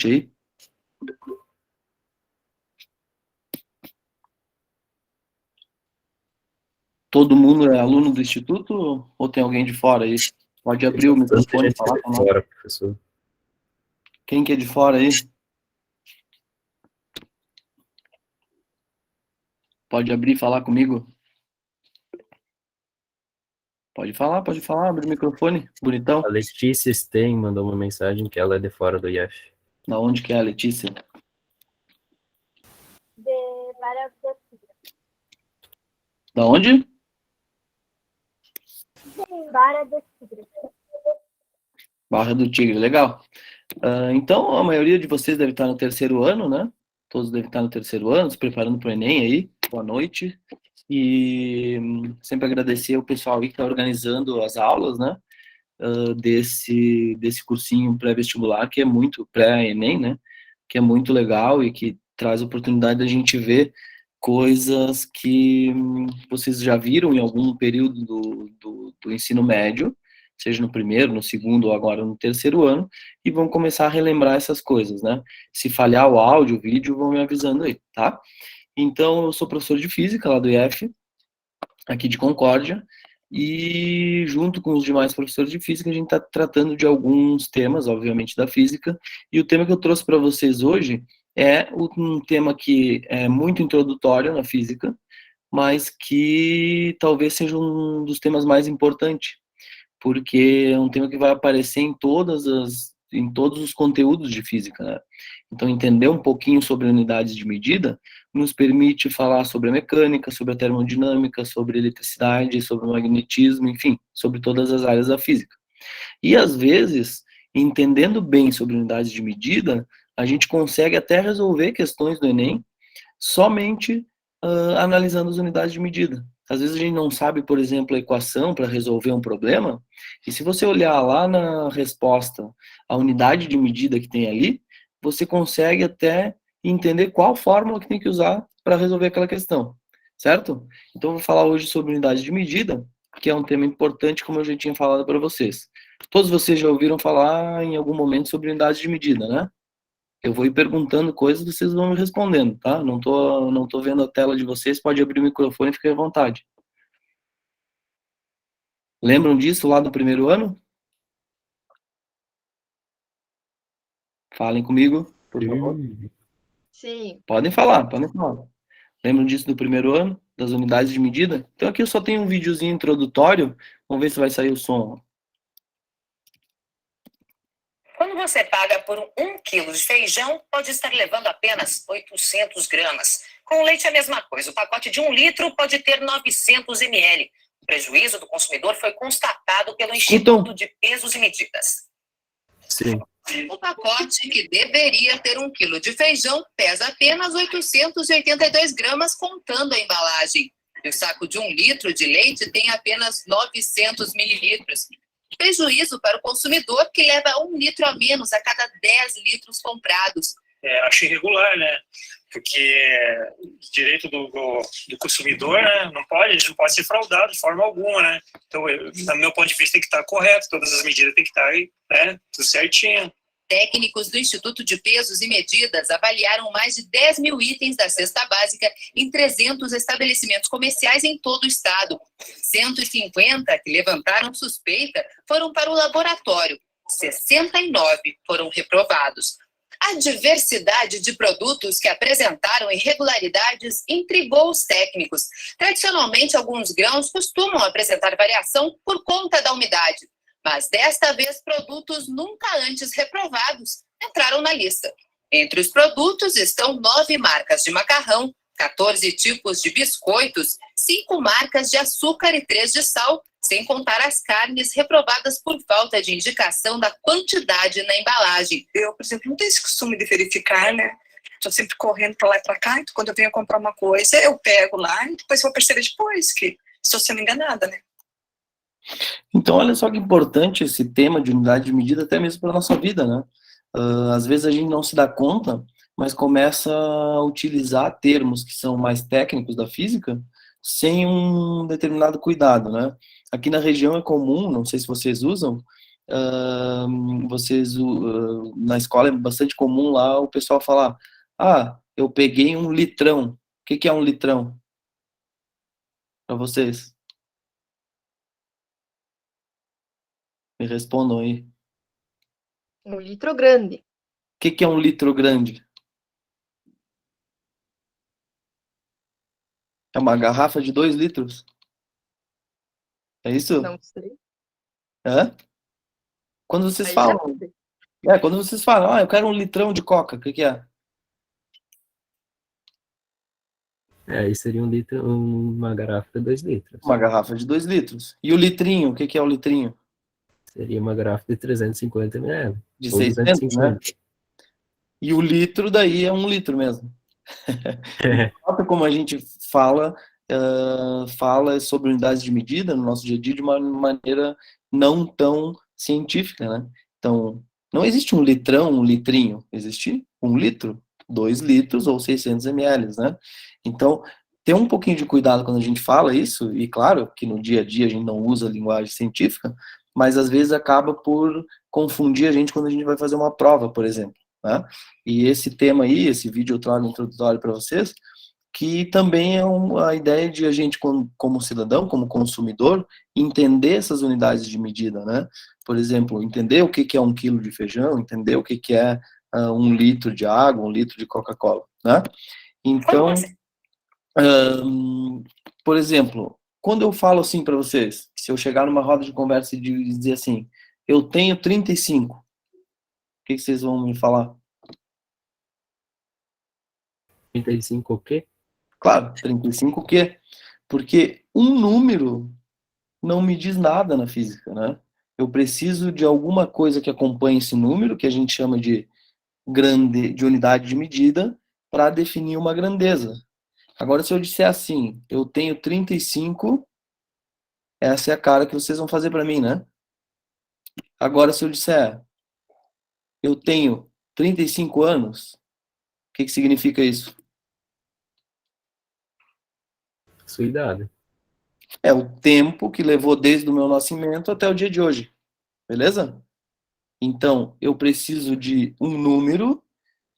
aí. Todo mundo é aluno do instituto ou tem alguém de fora aí? Pode abrir o microfone e falar com nós. Fora, professor. Quem que é de fora aí? Pode abrir e falar comigo? Pode falar, abre o microfone, bonitão. A Letícia Stein mandou uma mensagem que ela é de fora do IF. Da onde que é a Letícia? De Barra do Tigre. Da onde? Barra do Tigre. Barra do Tigre, legal. Então, a maioria de vocês deve estar no terceiro ano, né? Todos devem estar no terceiro ano, se preparando para o Enem aí. Boa noite. E sempre agradecer o pessoal aí que está organizando as aulas, né? Desse cursinho pré-vestibular, que é muito pré-ENEM, né? Que é muito legal e que traz a oportunidade da gente ver coisas que vocês já viram em algum período do ensino médio, seja no primeiro, no segundo ou agora no terceiro ano, e vão começar a relembrar essas coisas, né? Se falhar o áudio, o vídeo, vão me avisando aí, tá? Então, eu sou professor de física lá do IF, aqui de Concórdia, e junto com os demais professores de física, a gente está tratando de alguns temas, obviamente, da física, e o tema que eu trouxe para vocês hoje é um tema que é muito introdutório na física, mas que talvez seja um dos temas mais importantes, porque é um tema que vai aparecer em todos os conteúdos de física, né? Então, entender um pouquinho sobre unidades de medida nos permite falar sobre a mecânica, sobre a termodinâmica, sobre a eletricidade, sobre o magnetismo, enfim, sobre todas as áreas da física. E, às vezes, entendendo bem sobre unidades de medida, a gente consegue até resolver questões do Enem somente analisando as unidades de medida. Às vezes a gente não sabe, por exemplo, a equação para resolver um problema, e se você olhar lá na resposta a unidade de medida que tem ali, você consegue até entender qual fórmula que tem que usar para resolver aquela questão, certo? Então eu vou falar hoje sobre unidade de medida, que é um tema importante, como eu já tinha falado para vocês. Todos vocês já ouviram falar em algum momento sobre unidade de medida, né? Eu vou ir perguntando coisas, vocês vão me respondendo, tá? Não tô vendo a tela de vocês, pode abrir o microfone e fique à vontade. Lembram disso lá do primeiro ano? Falem comigo, por favor. Sim. Podem falar, podem falar. Lembram disso do primeiro ano? Das unidades de medida? Então aqui eu só tenho um videozinho introdutório. Vamos ver se vai sair o som. Quando você paga por 1 quilo de feijão, pode estar levando apenas 800 gramas. Com o leite é a mesma coisa. O pacote de 1 litro pode ter 900 ml. O prejuízo do consumidor foi constatado pelo Instituto de Pesos e Medidas. Sim. O pacote, que deveria ter 1 quilo de feijão, pesa apenas 882 gramas, contando a embalagem. E o saco de 1 litro de leite tem apenas 900 mililitros. Prejuízo para o consumidor, que leva 1 litro a menos a cada 10 litros comprados. Acho irregular, né? Porque direito do consumidor, né? Não pode ser fraudado de forma alguma, né? Então, no meu ponto de vista, tem que estar correto, todas as medidas têm que estar aí, né? Tudo certinho. Técnicos do Instituto de Pesos e Medidas avaliaram mais de 10 mil itens da cesta básica em 300 estabelecimentos comerciais em todo o estado. 150 que levantaram suspeita foram para o laboratório. 69 foram reprovados. A diversidade de produtos que apresentaram irregularidades intrigou os técnicos. Tradicionalmente, alguns grãos costumam apresentar variação por conta da umidade. Mas desta vez, produtos nunca antes reprovados entraram na lista. Entre os produtos estão 9 marcas de macarrão, 14 tipos de biscoitos, 5 marcas de açúcar e 3 de sal, sem contar as carnes reprovadas por falta de indicação da quantidade na embalagem. Eu, por exemplo, não tenho esse costume de verificar, né? Estou sempre correndo para lá e para cá, então quando eu venho comprar uma coisa, eu pego lá e depois vou perceber depois que estou sendo enganada, né? Então, olha só que importante esse tema de unidade de medida, até mesmo para a nossa vida, né? Às vezes a gente não se dá conta, mas começa a utilizar termos que são mais técnicos da física sem um determinado cuidado, né? Aqui na região é comum, não sei se vocês usam, na escola é bastante comum lá o pessoal falar, eu peguei um litrão. O que é um litrão? Para vocês. Me respondam aí. Um litro grande. O que é um litro grande? É uma garrafa de 2 litros? É isso? Não sei. Hã? Quando vocês Aí já falam, não sei. quando vocês falam, eu quero um litrão de coca, o que é? Aí seria um litro, uma garrafa de 2 litros. Uma garrafa de 2 litros. E o litrinho, o que é o litrinho? Seria uma garrafa de 350 ml. De Ou 600, né? 250. E o litro daí é 1 litro mesmo. Nota como a gente fala sobre unidades de medida no nosso dia a dia de uma maneira não tão científica, né? Então, não existe um litrão, um litrinho. Existe 1 litro, 2 litros ou 600 ml, né? Então, ter um pouquinho de cuidado quando a gente fala isso, e claro que no dia a dia a gente não usa linguagem científica, mas às vezes acaba por confundir a gente quando a gente vai fazer uma prova, por exemplo, né? E esse tema aí, esse vídeo eu trago introdutório para vocês, que também é a ideia de a gente, como cidadão, como consumidor, entender essas unidades de medida, né? Por exemplo, entender o que é 1 quilo de feijão, entender o que é 1 litro de água, 1 litro de Coca-Cola, né? Então, por exemplo, quando eu falo assim para vocês, se eu chegar numa roda de conversa e dizer assim, eu tenho 35, o que vocês vão me falar? 35 o quê? Claro, 35 o quê? Porque um número não me diz nada na física, né? Eu preciso de alguma coisa que acompanhe esse número, que a gente chama de unidade de medida, para definir uma grandeza. Agora, se eu disser assim, eu tenho 35, essa é a cara que vocês vão fazer para mim, né? Agora, se eu disser, eu tenho 35 anos, o que significa isso? Sua idade. É o tempo que levou desde o meu nascimento até o dia de hoje. Beleza? Então, eu preciso de um número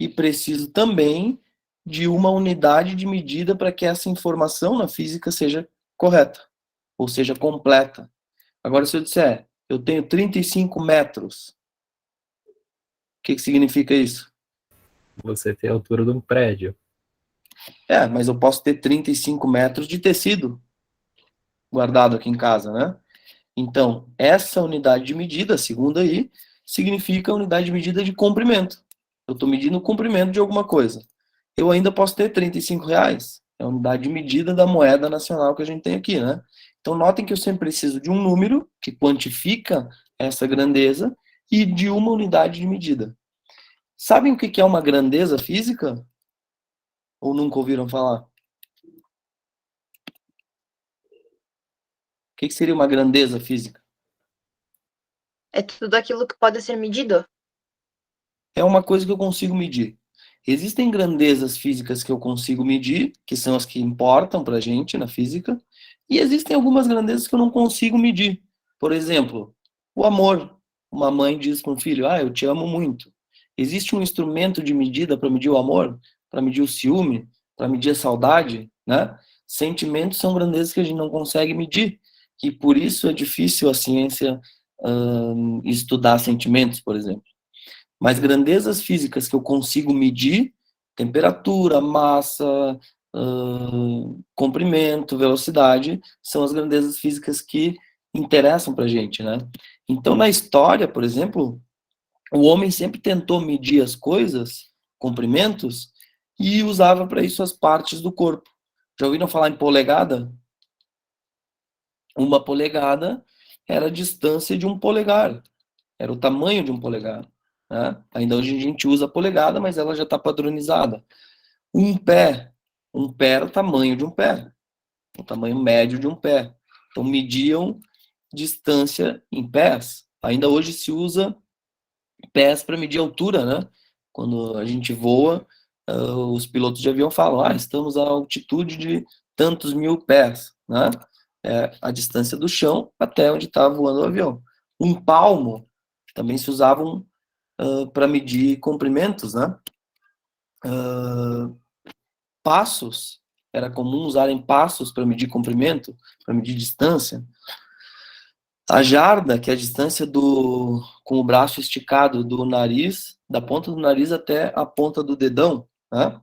e preciso também de uma unidade de medida para que essa informação na física seja correta, ou seja, completa. Agora, se eu disser, eu tenho 35 metros, o que significa isso? Você tem a altura de um prédio. Mas eu posso ter 35 metros de tecido guardado aqui em casa, né? Então, essa unidade de medida, segundo aí, significa a unidade de medida de comprimento. Eu estou medindo o comprimento de alguma coisa. Eu ainda posso ter R$35. É a unidade de medida da moeda nacional que a gente tem aqui, né? Então, notem que eu sempre preciso de um número que quantifica essa grandeza e de uma unidade de medida. Sabem o que é uma grandeza física? Ou nunca ouviram falar? O que seria uma grandeza física? É tudo aquilo que pode ser medido? É uma coisa que eu consigo medir. Existem grandezas físicas que eu consigo medir, que são as que importam para a gente na física, e existem algumas grandezas que eu não consigo medir. Por exemplo, o amor. Uma mãe diz para um filho, eu te amo muito. Existe um instrumento de medida para medir o amor, para medir o ciúme, para medir a saudade, né? Sentimentos são grandezas que a gente não consegue medir, e por isso é difícil a ciência estudar sentimentos, por exemplo. Mas grandezas físicas que eu consigo medir, temperatura, massa, comprimento, velocidade, são as grandezas físicas que interessam para a gente, né? Então, na história, por exemplo, o homem sempre tentou medir as coisas, comprimentos, e usava para isso as partes do corpo. Já ouviram falar em polegada? Uma polegada era a distância de um polegar, era o tamanho de um polegar. Né? Ainda hoje a gente usa a polegada, mas ela já está padronizada. Um pé era o tamanho de um pé, o tamanho médio de um pé. Então, mediam distância em pés. Ainda hoje se usa pés para medir altura, né? Quando a gente voa, os pilotos de avião falam, estamos a altitude de tantos mil pés, né? É a distância do chão até onde está voando o avião. Um palmo também se usavam para medir comprimentos, né? Passos, era comum usarem passos para medir comprimento, para medir distância. A jarda, que é a distância com o braço esticado do nariz, da ponta do nariz até a ponta do dedão, né?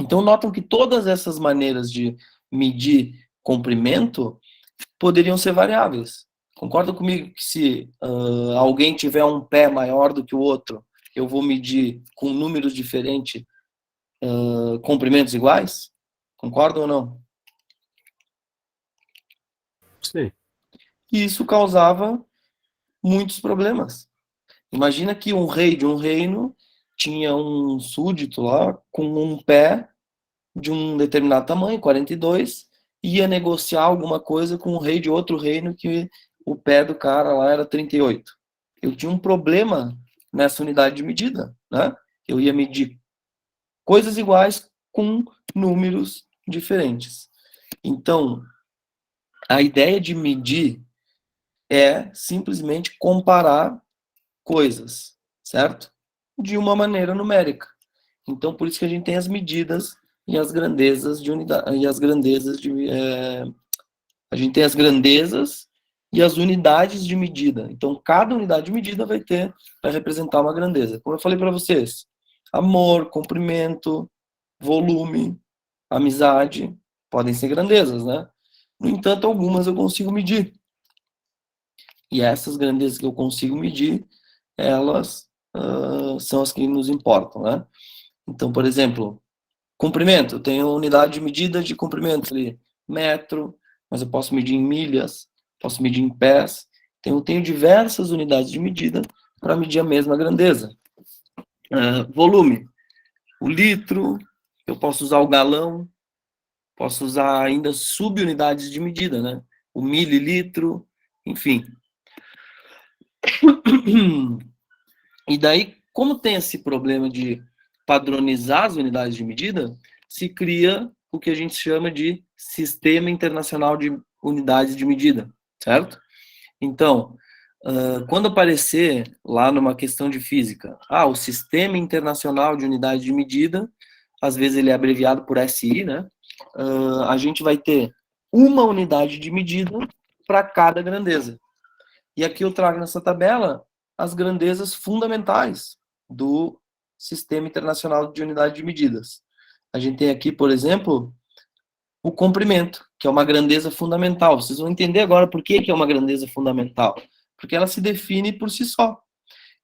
Então, notam que todas essas maneiras de medir comprimento poderiam ser variáveis. Concorda comigo que se alguém tiver um pé maior do que o outro, eu vou medir com números diferentes comprimentos iguais? Concordam ou não? Sim. E isso causava muitos problemas. Imagina que um rei de um reino tinha um súdito lá com um pé de um determinado tamanho, 42, e ia negociar alguma coisa com o rei de outro reino que o pé do cara lá era 38. Eu tinha um problema nessa unidade de medida, né? Eu ia medir coisas iguais com números diferentes. Então, a ideia de medir é simplesmente comparar coisas, certo? De uma maneira numérica. Então, por isso que a gente tem as medidas e as grandezas de unidade, e as grandezas de a gente tem as grandezas e as unidades de medida. Então, cada unidade de medida vai representar uma grandeza. Como eu falei para vocês, amor, comprimento, volume, amizade, podem ser grandezas, né? No entanto, algumas eu consigo medir. E essas grandezas que eu consigo medir, elas são as que nos importam, né? Então, por exemplo, comprimento, eu tenho unidade de medida de comprimento ali, metro, mas eu posso medir em milhas, posso medir em pés. Então, eu tenho diversas unidades de medida para medir a mesma grandeza. Volume, o litro, eu posso usar o galão, posso usar ainda subunidades de medida, né? O mililitro, enfim. E daí, como tem esse problema de padronizar as unidades de medida, se cria o que a gente chama de Sistema Internacional de Unidades de Medida, certo? Então, quando aparecer lá numa questão de física, o Sistema Internacional de Unidades de Medida, às vezes ele é abreviado por SI, né? A gente vai ter uma unidade de medida para cada grandeza. E aqui eu trago nessa tabela as grandezas fundamentais do Sistema Internacional de Unidade de Medidas. A gente tem aqui, por exemplo, o comprimento, que é uma grandeza fundamental. Vocês vão entender agora por que é uma grandeza fundamental. Porque ela se define por si só.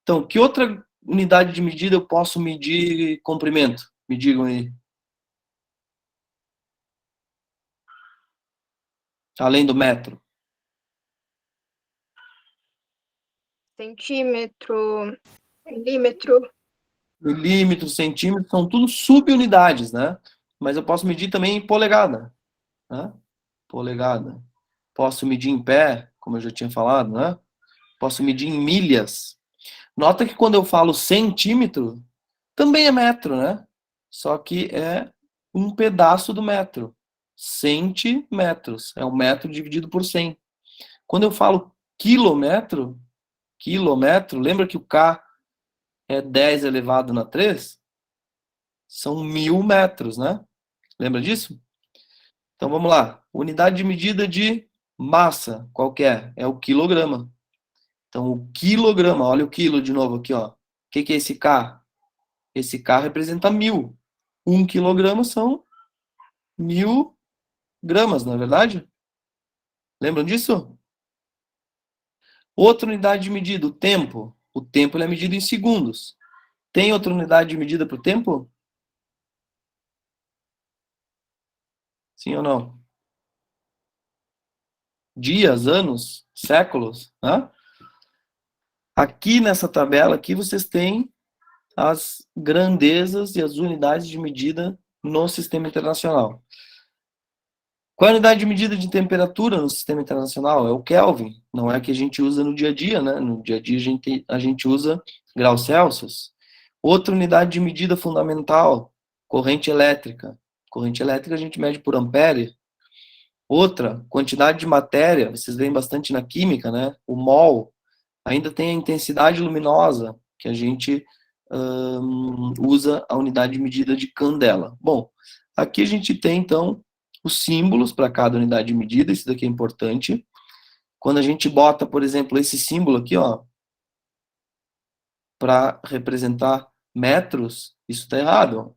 Então, que outra unidade de medida eu posso medir comprimento? Me digam aí. Além do metro. Centímetro, milímetro. Milímetro, centímetro, são tudo subunidades, né? Mas eu posso medir também em polegada, né? Polegada. Posso medir em pé, como eu já tinha falado, né? Posso medir em milhas. Nota que quando eu falo centímetro, também é metro, né? Só que é um pedaço do metro. Centímetros. É um metro dividido por 100. Quando eu falo quilômetro, lembra que o K é 10 elevado na 3? São 1000 metros, né? Lembra disso? Então vamos lá. Unidade de medida de massa, qual que é? É o quilograma. Então o quilograma, olha o quilo de novo aqui, ó. O que é esse K? Esse K representa 1000. 1 quilograma são 1000 gramas, não é verdade? Lembram disso? Outra unidade de medida, o tempo. O tempo ele é medido em segundos. Tem outra unidade de medida para o tempo? Sim ou não? Dias, anos, séculos, né? Aqui nessa tabela aqui vocês têm as grandezas e as unidades de medida no sistema internacional. Qual é a unidade de medida de temperatura no sistema internacional? É o Kelvin, não é a que a gente usa no dia a dia, né? No dia a dia a gente usa graus Celsius. Outra unidade de medida fundamental, corrente elétrica. Corrente elétrica a gente mede por ampere. Outra, quantidade de matéria, vocês veem bastante na química, né? O mol. Ainda tem a intensidade luminosa, que a gente usa a unidade de medida de candela. Bom, aqui a gente tem, então, os símbolos para cada unidade de medida, isso daqui é importante. Quando a gente bota, por exemplo, esse símbolo aqui, ó, para representar metros, isso está errado.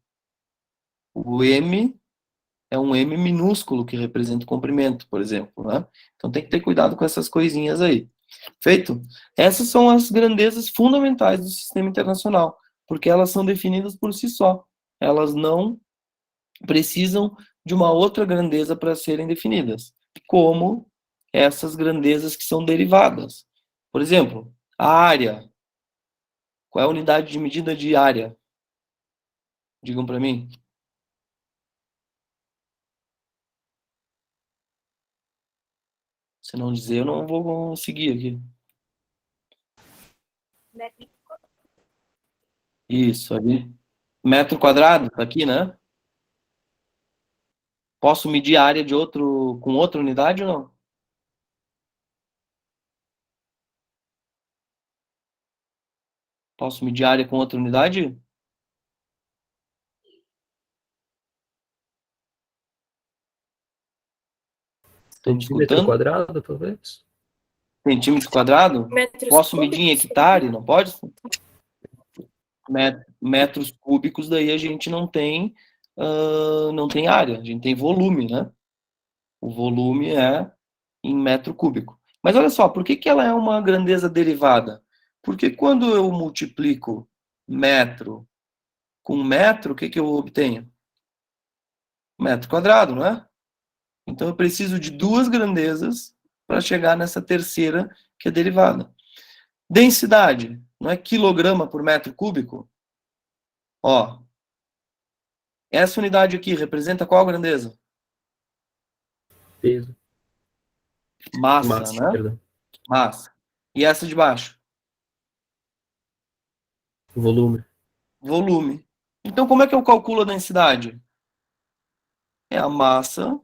O M é um M minúsculo que representa o comprimento, por exemplo, né? Então tem que ter cuidado com essas coisinhas aí. Feito? Essas são as grandezas fundamentais do sistema internacional, porque elas são definidas por si só. Elas não precisam de uma outra grandeza para serem definidas, como essas grandezas que são derivadas. Por exemplo, a área. Qual é a unidade de medida de área? Digam para mim. Se não dizer, eu não vou conseguir aqui. Isso, ali. Metro quadrado, tá aqui, né? Posso medir a área de outro com outra unidade ou não? Posso medir a área com outra unidade? Estão me Centímetro escutando? quadrado, talvez? Centímetro quadrado? Metros Posso medir em cúbicos. hectare? Não pode? Metros cúbicos, daí a gente não tem área, a gente tem volume, né? O volume é em metro cúbico. Mas olha só, por que ela é uma grandeza derivada? Porque quando eu multiplico metro com metro, o que eu obtenho? Metro quadrado, não é? Então eu preciso de duas grandezas para chegar nessa terceira, que é derivada. Densidade, não é quilograma por metro cúbico? Ó, essa unidade aqui representa qual grandeza? Peso. Massa, né? Perdão. Massa. E essa de baixo? Volume. Volume. Então, como é que eu calculo a densidade? É a massa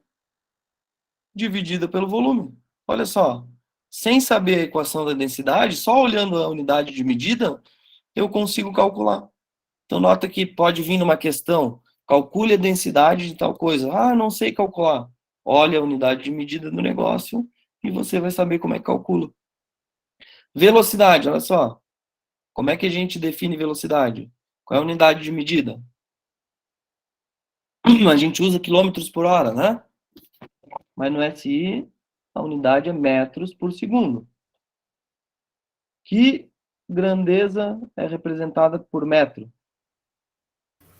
dividida pelo volume. Olha só. Sem saber a equação da densidade, só olhando a unidade de medida, eu consigo calcular. Então, nota que pode vir numa questão, calcule a densidade de tal coisa. Ah, não sei calcular. Olha a unidade de medida do negócio e você vai saber como é que calcula. Velocidade, olha só. Como é que a gente define velocidade? Qual é a unidade de medida? A gente usa quilômetros por hora, né? Mas no SI, a unidade é metros por segundo. Que grandeza é representada por metro?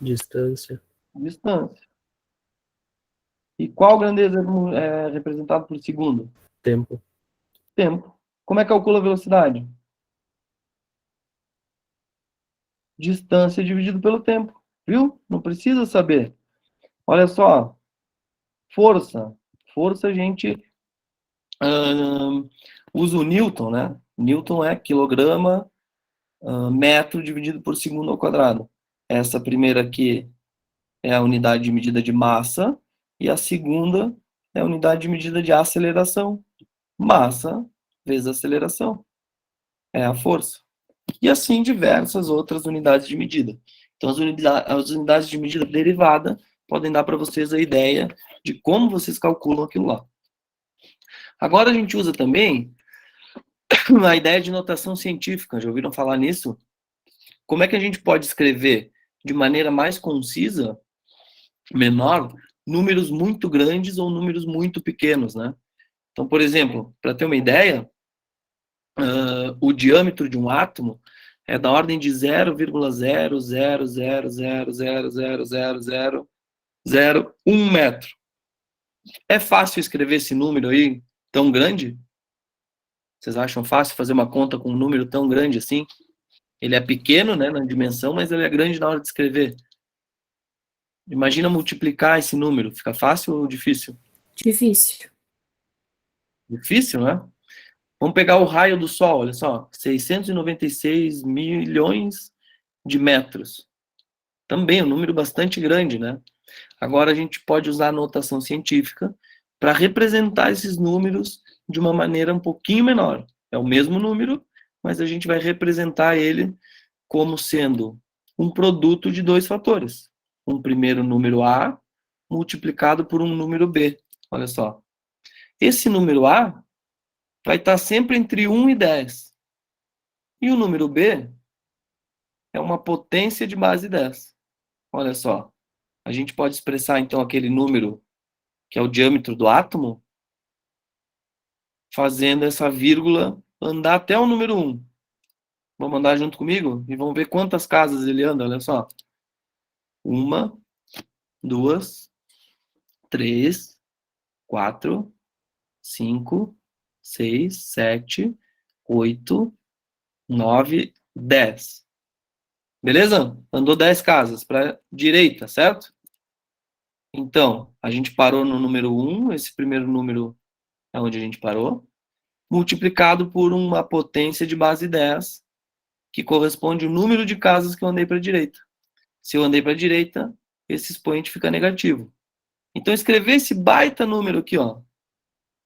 Distância. Distância. E qual grandeza é representada por segundo? Tempo. Tempo. Como é que calcula a velocidade? Distância dividido pelo tempo. Viu? Não precisa saber. Olha só. Força. Força a gente usa o Newton, né? Newton é quilograma metro dividido por segundo ao quadrado. Essa primeira aqui é a unidade de medida de massa e a segunda é a unidade de medida de aceleração. Massa vezes aceleração. É a força. E assim diversas outras unidades de medida. Então as unidades de medida derivada podem dar para vocês a ideia de como vocês calculam aquilo lá. Agora a gente usa também a ideia de notação científica. Já ouviram falar nisso? Como é que a gente pode escrever de maneira mais concisa, menor, números muito grandes ou números muito pequenos, né? Então, por exemplo, para ter uma ideia, o diâmetro de um átomo é da ordem de 0,00000000001 metro. É fácil escrever esse número aí tão grande? Vocês acham fácil fazer uma conta com um número tão grande assim? Ele é pequeno, né, na dimensão, mas ele é grande na hora de escrever. Imagina multiplicar esse número. Fica fácil ou difícil? Difícil. Difícil, né? Vamos pegar o raio do Sol, olha só. 696 milhões de metros. Também um número bastante grande, né? Agora a gente pode usar a notação científica para representar esses números de uma maneira um pouquinho menor. É o mesmo número, mas a gente vai representar ele como sendo um produto de dois fatores. Um primeiro número A multiplicado por um número B. Olha só. Esse número A vai estar sempre entre 1 e 10. E o número B é uma potência de base 10. Olha só. A gente pode expressar, então, aquele número que é o diâmetro do átomo, fazendo essa vírgula andar até o número 1. Vamos andar junto comigo? E vamos ver quantas casas ele anda, olha só. 1, 2, 3, 4, 5, 6, 7, 8, 9, 10. Beleza? Andou 10 casas para direita, certo? Então, a gente parou no número 1, esse primeiro número é onde a gente parou, multiplicado por uma potência de base 10, que corresponde ao número de casas que eu andei para a direita. Se eu andei para a direita, esse expoente fica negativo. Então, escrever esse baita número aqui, ó,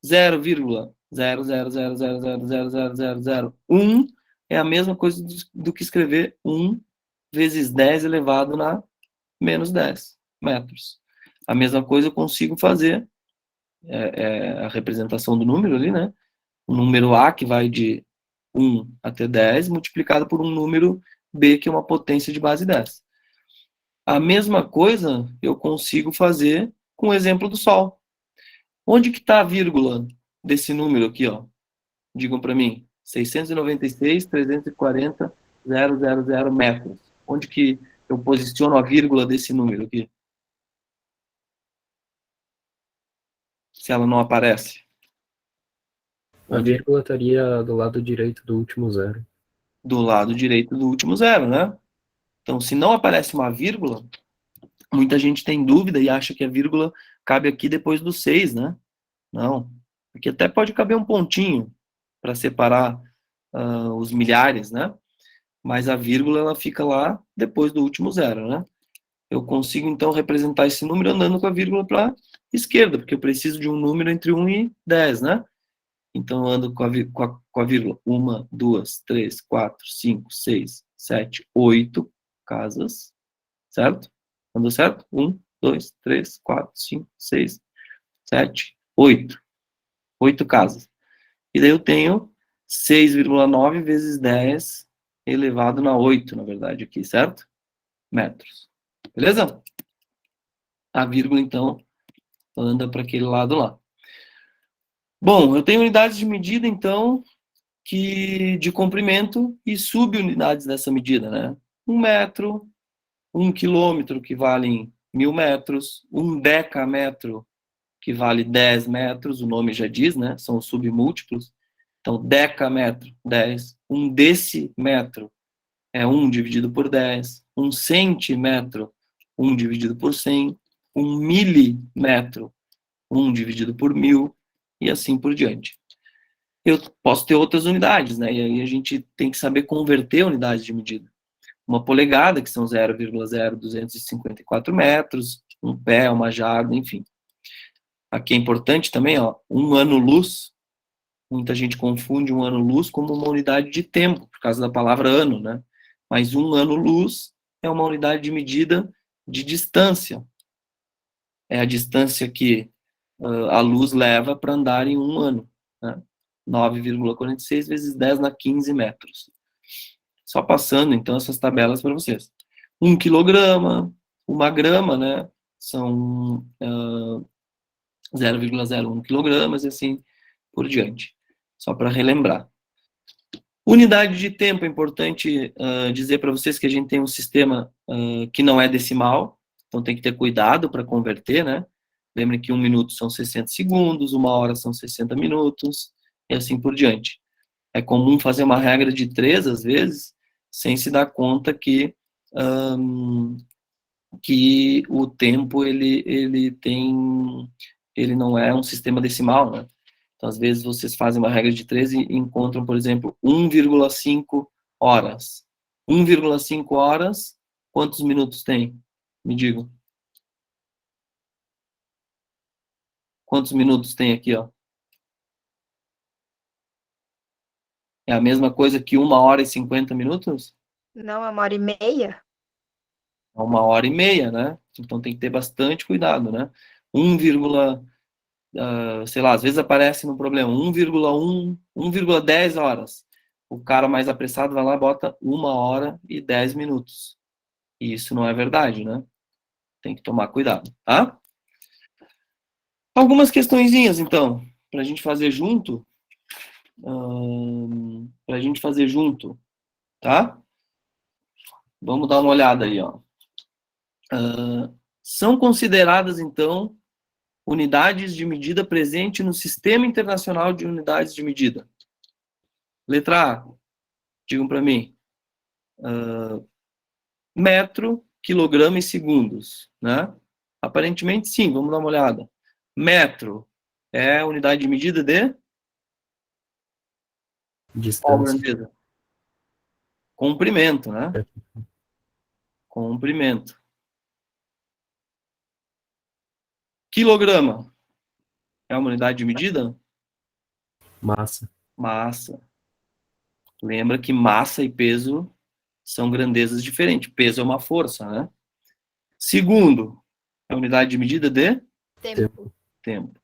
0,00000000001 é a mesma coisa do que escrever 1 vezes 10 elevado na menos 10 metros. A mesma coisa eu consigo fazer a representação do número ali, né? O número A, que vai de 1 até 10, multiplicado por um número B, que é uma potência de base 10. A mesma coisa eu consigo fazer com o exemplo do Sol. Onde que está a vírgula desse número aqui, ó? Digam para mim. 696.340.000 metros. Onde que eu posiciono a vírgula desse número aqui? Se ela não aparece. A vírgula estaria do lado direito do último zero. Do lado direito do último zero, né? Então, se não aparece uma vírgula, muita gente tem dúvida e acha que a vírgula cabe aqui depois do 6, né? Não. Aqui até pode caber um pontinho para separar os milhares, né? Mas a vírgula ela fica lá depois do último zero, né? Eu consigo, então, representar esse número andando com a vírgula para a esquerda, porque eu preciso de um número entre 1 e 10, né? Então, eu ando com a vírgula. 1, 2, 3, 4, 5, 6, 7, 8 casas, certo? Andou certo? 1, 2, 3, 4, 5, 6, 7, 8. 8 casas. E daí eu tenho 6,9 vezes 10 elevado na 8, na verdade, aqui, certo? Metros. Beleza? A vírgula, então, anda para aquele lado lá. Bom, eu tenho unidades de medida, então, de comprimento e subunidades dessa medida, né? 1 metro, 1 quilômetro, que valem 1.000 metros, 1 decâmetro, que vale 10 metros, o nome já diz, né? São submúltiplos. Então, decâmetro, 10. 1 decímetro é 1 dividido por 10. 1 centímetro, 1 dividido por 100. 1 milímetro, 1 dividido por 1.000, e assim por diante. Eu posso ter outras unidades, né? E aí a gente tem que saber converter unidades de medida. Uma polegada, que são 0,0254 metros, um pé, uma jarda, enfim. Aqui é importante também, ó, um ano-luz. Muita gente confunde um ano-luz como uma unidade de tempo, por causa da palavra ano, né? Mas um ano-luz é uma unidade de medida de distância. É a distância que a luz leva para andar em um ano, né? 9,46 vezes 10 na 15 metros. Só passando, então, essas tabelas para vocês. 1 quilograma, 1 grama, né? São 0,01 quilogramas e assim por diante. Só para relembrar. Unidade de tempo, é importante dizer para vocês que a gente tem um sistema que não é decimal, então tem que ter cuidado para converter, né? Lembrem que 1 minuto são 60 segundos, 1 hora são 60 minutos, e assim por diante. É comum fazer uma regra de 3, às vezes, sem se dar conta que o tempo, ele não é um sistema decimal, né? Então, às vezes, vocês fazem uma regra de 3 e encontram, por exemplo, 1,5 horas. 1,5 horas, quantos minutos tem? Me digam. Quantos minutos tem aqui, ó? É a mesma coisa que 1 hora e 50 minutos? Não, é 1h30? É 1 hora e meia, né? Então tem que ter bastante cuidado, né? 1, sei lá, às vezes aparece no problema 1,1, 1,10 horas. O cara mais apressado vai lá e bota 1 hora e 10 minutos. E isso não é verdade, né? Tem que tomar cuidado, tá? Algumas questõezinhas, então, para a gente fazer junto. Para a gente fazer junto, tá? Vamos dar uma olhada aí, ó. São consideradas, então, unidades de medida presente no Sistema Internacional de Unidades de Medida. Letra A, digam para mim. Metro, quilograma e segundos, né? Aparentemente, sim, vamos dar uma olhada. Metro é unidade de medida de qual Distância. grandeza? Comprimento, né? Comprimento. Quilograma é uma unidade de medida? Massa. Massa. Lembra que massa e peso são grandezas diferentes. Peso é uma força, né? Segundo, é a unidade de medida de Tempo. tempo.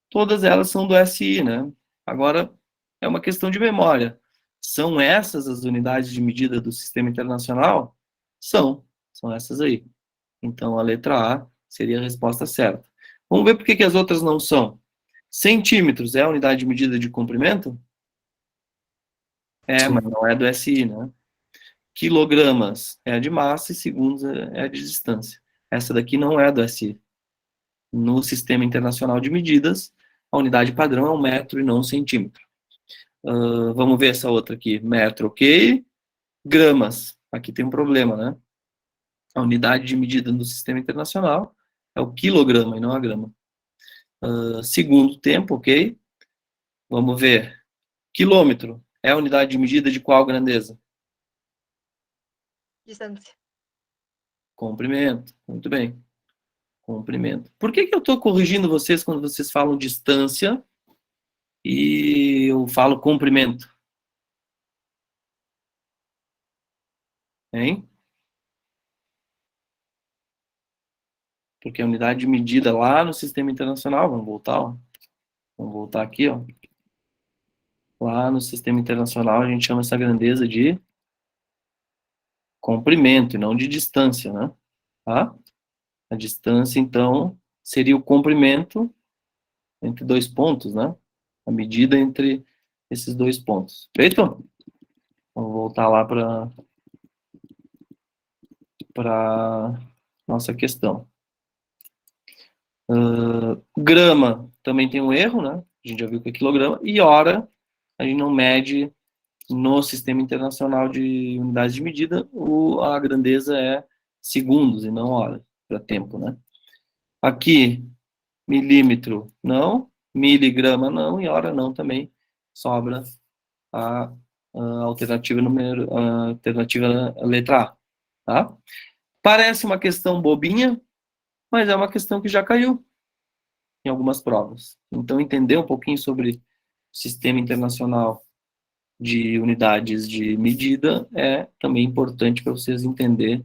Todas elas são do SI, né? Agora, é uma questão de memória. São essas as unidades de medida do Sistema Internacional? São essas aí. Então, a letra A seria a resposta certa. Vamos ver por que as outras não são. Centímetros é a unidade de medida de comprimento? Sim. Mas não é do SI, né? Quilogramas é a de massa e segundos é a de distância. Essa daqui não é do SI. No Sistema Internacional de Medidas, a unidade padrão é um metro e não um centímetro. Vamos ver essa outra aqui. Metro, ok. Gramas. Aqui tem um problema, né? A unidade de medida no Sistema Internacional é o quilograma e não a grama. Segundo tempo, ok. Vamos ver. Quilômetro é a unidade de medida de qual grandeza? Distância. Comprimento. Muito bem. Comprimento. Por que eu estou corrigindo vocês quando vocês falam distância e eu falo comprimento? Hein? Porque a unidade de medida lá no Sistema Internacional, vamos voltar, ó. Vamos voltar aqui, ó. Lá no Sistema Internacional a gente chama essa grandeza de comprimento e não de distância, né? Tá? A distância, então, seria o comprimento entre dois pontos, né? A medida entre esses dois pontos. Feito? Vamos voltar lá para nossa questão. Grama também tem um erro, né? A gente já viu que é quilograma. E hora, a gente não mede no Sistema Internacional de Unidades de Medida, a grandeza é segundos e não hora, para tempo, né? Aqui, milímetro não, miligrama não e hora não também. Sobra a alternativa a alternativa letra A, tá? Parece uma questão bobinha, mas é uma questão que já caiu em algumas provas. Então, entender um pouquinho sobre o Sistema Internacional de Unidades de Medida é também importante para vocês entenderem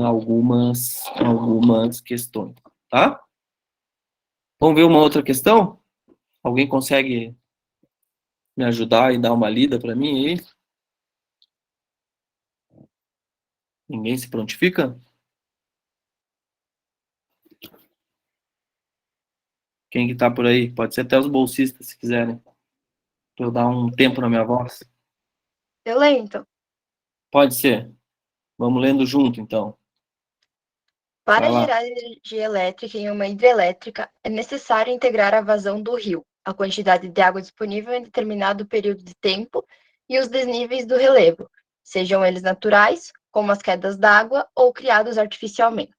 algumas questões, tá? Vamos ver uma outra questão? Alguém consegue me ajudar e dar uma lida para mim aí? Ninguém se prontifica? Quem que tá por aí? Pode ser até os bolsistas, se quiserem. Para eu dar um tempo na minha voz. Eu leio, então. Pode ser. Vamos lendo junto, então. Para Vai lá. gerar energia elétrica em uma hidrelétrica, é necessário integrar a vazão do rio, a quantidade de água disponível em determinado período de tempo e os desníveis do relevo, sejam eles naturais, como as quedas d'água, ou criados artificialmente.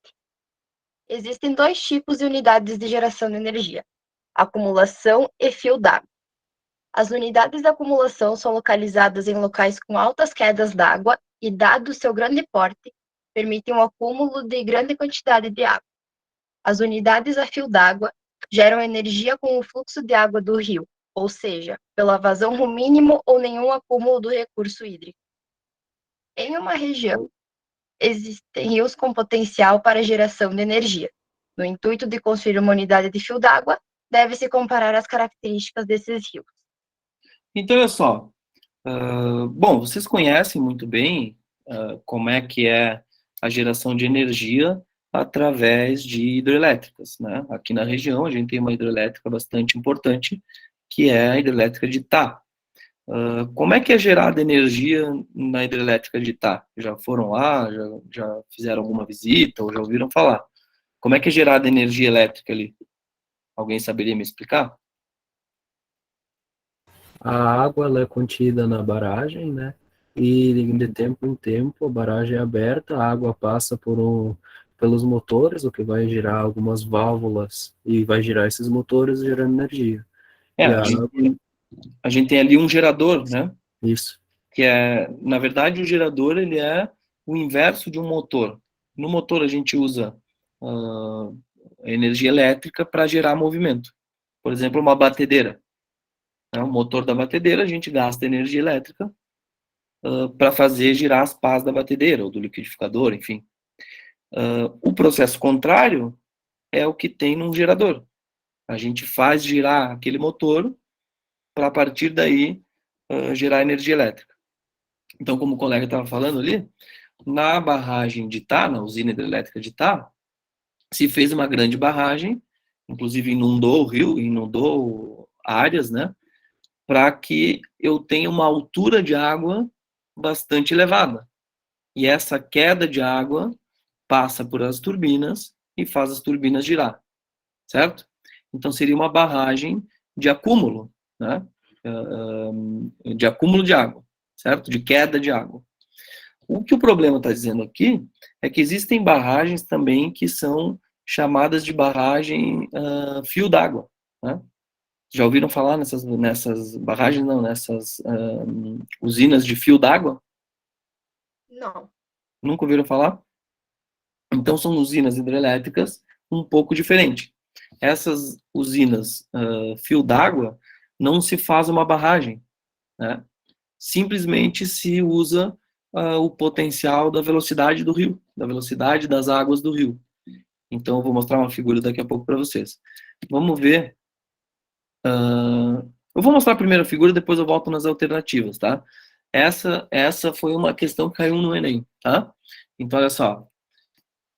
Existem dois tipos de unidades de geração de energia: acumulação e fio d'água. As unidades de acumulação são localizadas em locais com altas quedas d'água e, dado seu grande porte, permitem o acúmulo de grande quantidade de água. As unidades a fio d'água geram energia com o fluxo de água do rio, ou seja, pela vazão no mínimo ou nenhum acúmulo do recurso hídrico. Em uma região, existem rios com potencial para geração de energia. No intuito de construir uma unidade de fio d'água, deve-se comparar as características desses rios. Então, olha só. Bom, vocês conhecem muito bem como é que é a geração de energia através de hidrelétricas, né? Aqui na região a gente tem uma hidrelétrica bastante importante, que é a hidrelétrica de Itá. Como é que é gerada energia na hidrelétrica de Itá? Já foram lá, já fizeram alguma visita ou já ouviram falar? Como é que é gerada energia elétrica ali? Alguém saberia me explicar? A água ela é contida na barragem, né? E de tempo em tempo a barragem é aberta, a água passa pelos motores, o que vai gerar algumas válvulas e vai girar esses motores gerando energia. E A a água, gente tem ali um gerador, né? isso. Que é, na verdade, o gerador ele é o inverso de um motor. No motor a gente usa energia elétrica para gerar movimento. Por exemplo, uma batedeira. O motor da batedeira, a gente gasta energia elétrica para fazer girar as pás da batedeira, ou do liquidificador, enfim. O processo contrário é o que tem num gerador. A gente faz girar aquele motor para, a partir daí, gerar energia elétrica. Então, como o colega estava falando ali, na barragem de Itá, na usina hidrelétrica de Itá, se fez uma grande barragem, inclusive inundou o rio, inundou áreas, né, para que eu tenha uma altura de água bastante elevada. E essa queda de água passa por as turbinas e faz as turbinas girar, certo? Então seria uma barragem de acúmulo, né, de acúmulo de água, certo? De queda de água. O que o problema está dizendo aqui é que existem barragens também que são chamadas de barragem fio d'água, né? Já ouviram falar nessas barragens, não, nessas usinas de fio d'água? Não. Nunca ouviram falar? Então são usinas hidrelétricas um pouco diferentes. Essas usinas fio d'água não se faz uma barragem, né? Simplesmente se usa o potencial da velocidade do rio, da velocidade das águas do rio. Então, eu vou mostrar uma figura daqui a pouco para vocês. Vamos ver. Eu vou mostrar a primeira figura, depois eu volto nas alternativas, tá? Essa foi uma questão que caiu no Enem, tá? Então, olha só.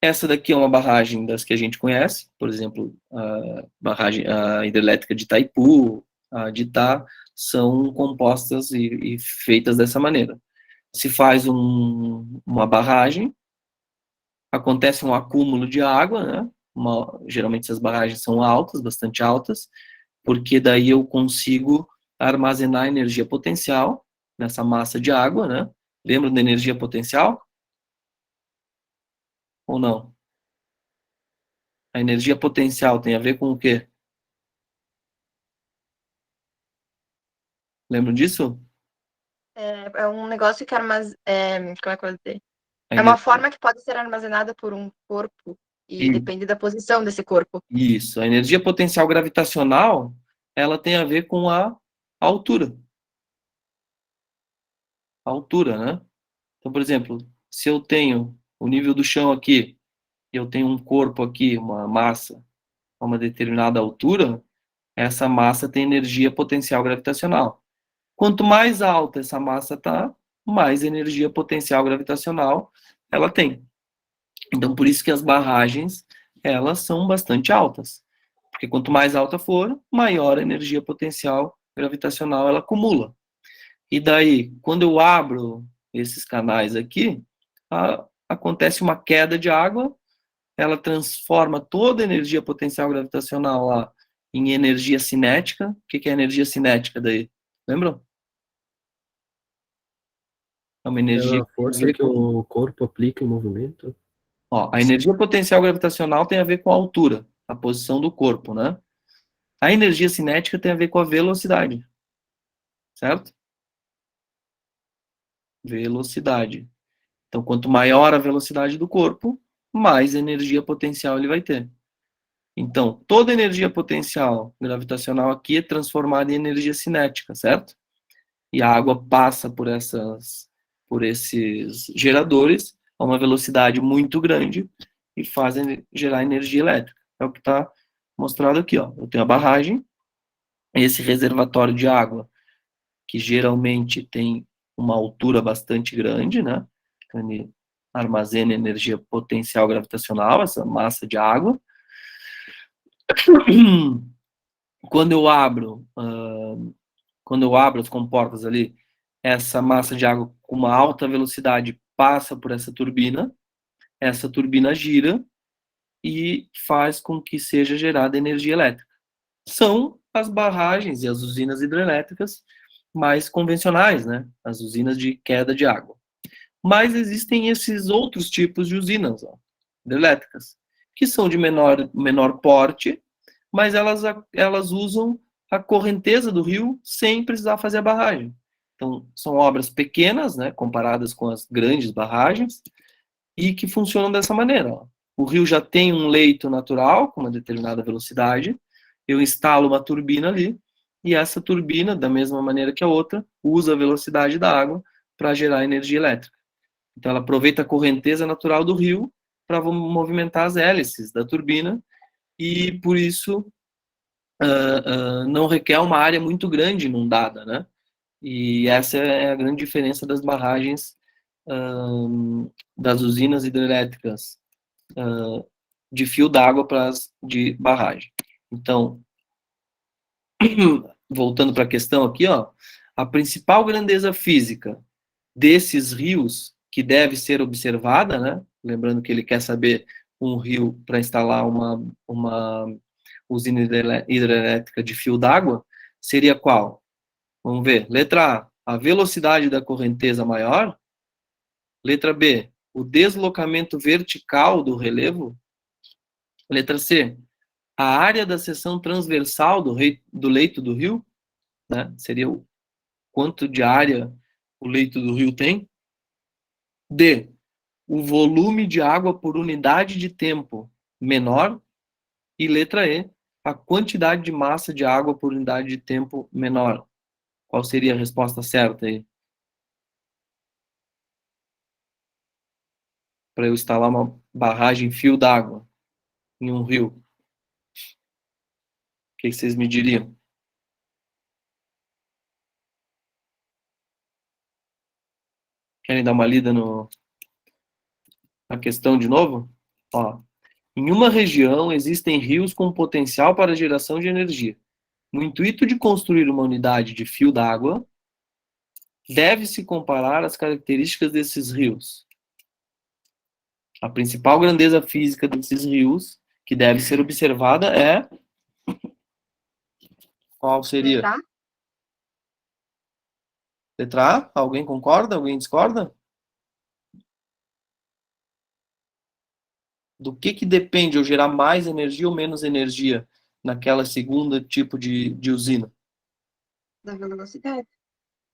Essa daqui é uma barragem das que a gente conhece, por exemplo, a hidrelétrica de Itaipu, a de Itá, são compostas e feitas dessa maneira. Se faz uma barragem, acontece um acúmulo de água, né? Geralmente essas barragens são altas, bastante altas, porque daí eu consigo armazenar energia potencial nessa massa de água, né? Lembra da energia potencial? Ou não? A energia potencial tem a ver com o quê? Lembram disso? É um negócio que como é que eu vou dizer? A É uma energia... forma que pode ser armazenada por um corpo e depende da posição desse corpo. Isso. A energia potencial gravitacional, ela tem a ver com a altura. A altura, né? Então, por exemplo, se eu tenho o nível do chão aqui, eu tenho um corpo aqui, uma massa, a uma determinada altura, essa massa tem energia potencial gravitacional. Quanto mais alta essa massa está, mais energia potencial gravitacional ela tem. Então, por isso que as barragens, elas são bastante altas. Porque quanto mais alta for, maior a energia potencial gravitacional ela acumula. E daí, quando eu abro esses canais aqui, acontece uma queda de água, ela transforma toda a energia potencial gravitacional lá em energia cinética. O que é energia cinética daí? Lembram? É uma É energia a força que o corpo aplica em movimento. a energia potencial gravitacional tem a ver com a altura, a posição do corpo, né? A energia cinética tem a ver com a velocidade, certo? Velocidade. Então, quanto maior a velocidade do corpo, mais energia potencial ele vai ter. Então, toda energia potencial gravitacional aqui é transformada em energia cinética, certo? E a água passa por esses geradores a uma velocidade muito grande e fazem gerar energia elétrica. É o que está mostrado aqui, ó. Eu tenho a barragem, esse reservatório de água, que geralmente tem uma altura bastante grande, né? Então, ele armazena energia potencial gravitacional, essa massa de água. Quando eu abro as comportas ali, essa massa de água com uma alta velocidade passa por essa turbina gira e faz com que seja gerada energia elétrica. São as barragens e as usinas hidrelétricas mais convencionais, né? As usinas de queda de água. Mas existem esses outros tipos de usinas, ó, hidrelétricas, que são de menor porte, mas elas usam a correnteza do rio sem precisar fazer a barragem. Então, são obras pequenas, né, comparadas com as grandes barragens, e que funcionam dessa maneira. Ó. O rio já tem um leito natural, com uma determinada velocidade, eu instalo uma turbina ali, e essa turbina, da mesma maneira que a outra, usa a velocidade da água para gerar energia elétrica. Então, ela aproveita a correnteza natural do rio para movimentar as hélices da turbina, e por isso não requer uma área muito grande inundada, né? E essa é a grande diferença das barragens, das usinas hidrelétricas de fio d'água para as de barragem. Então, voltando para a questão aqui, ó, a principal grandeza física desses rios que deve ser observada, né? Lembrando que ele quer saber um rio para instalar uma usina hidrelétrica de fio d'água, seria qual? Vamos ver. Letra A velocidade da correnteza maior. Letra B, o deslocamento vertical do relevo. Letra C, a área da seção transversal do leito do rio, né? Seria o quanto de área o leito do rio tem. D, o volume de água por unidade de tempo menor. E letra E, a quantidade de massa de água por unidade de tempo menor. Qual seria a resposta certa aí? Para eu instalar uma barragem fio d'água em um rio. O que vocês me diriam? Querem dar uma lida na questão de novo? Ó, em uma região existem rios com potencial para geração de energia. No intuito de construir uma unidade de fio d'água, deve-se comparar as características desses rios. A principal grandeza física desses rios que deve ser observada é... Qual seria? Tá? Letra A? Alguém concorda? Alguém discorda? Do que depende eu gerar mais energia ou menos energia naquela segunda tipo de usina? Da velocidade.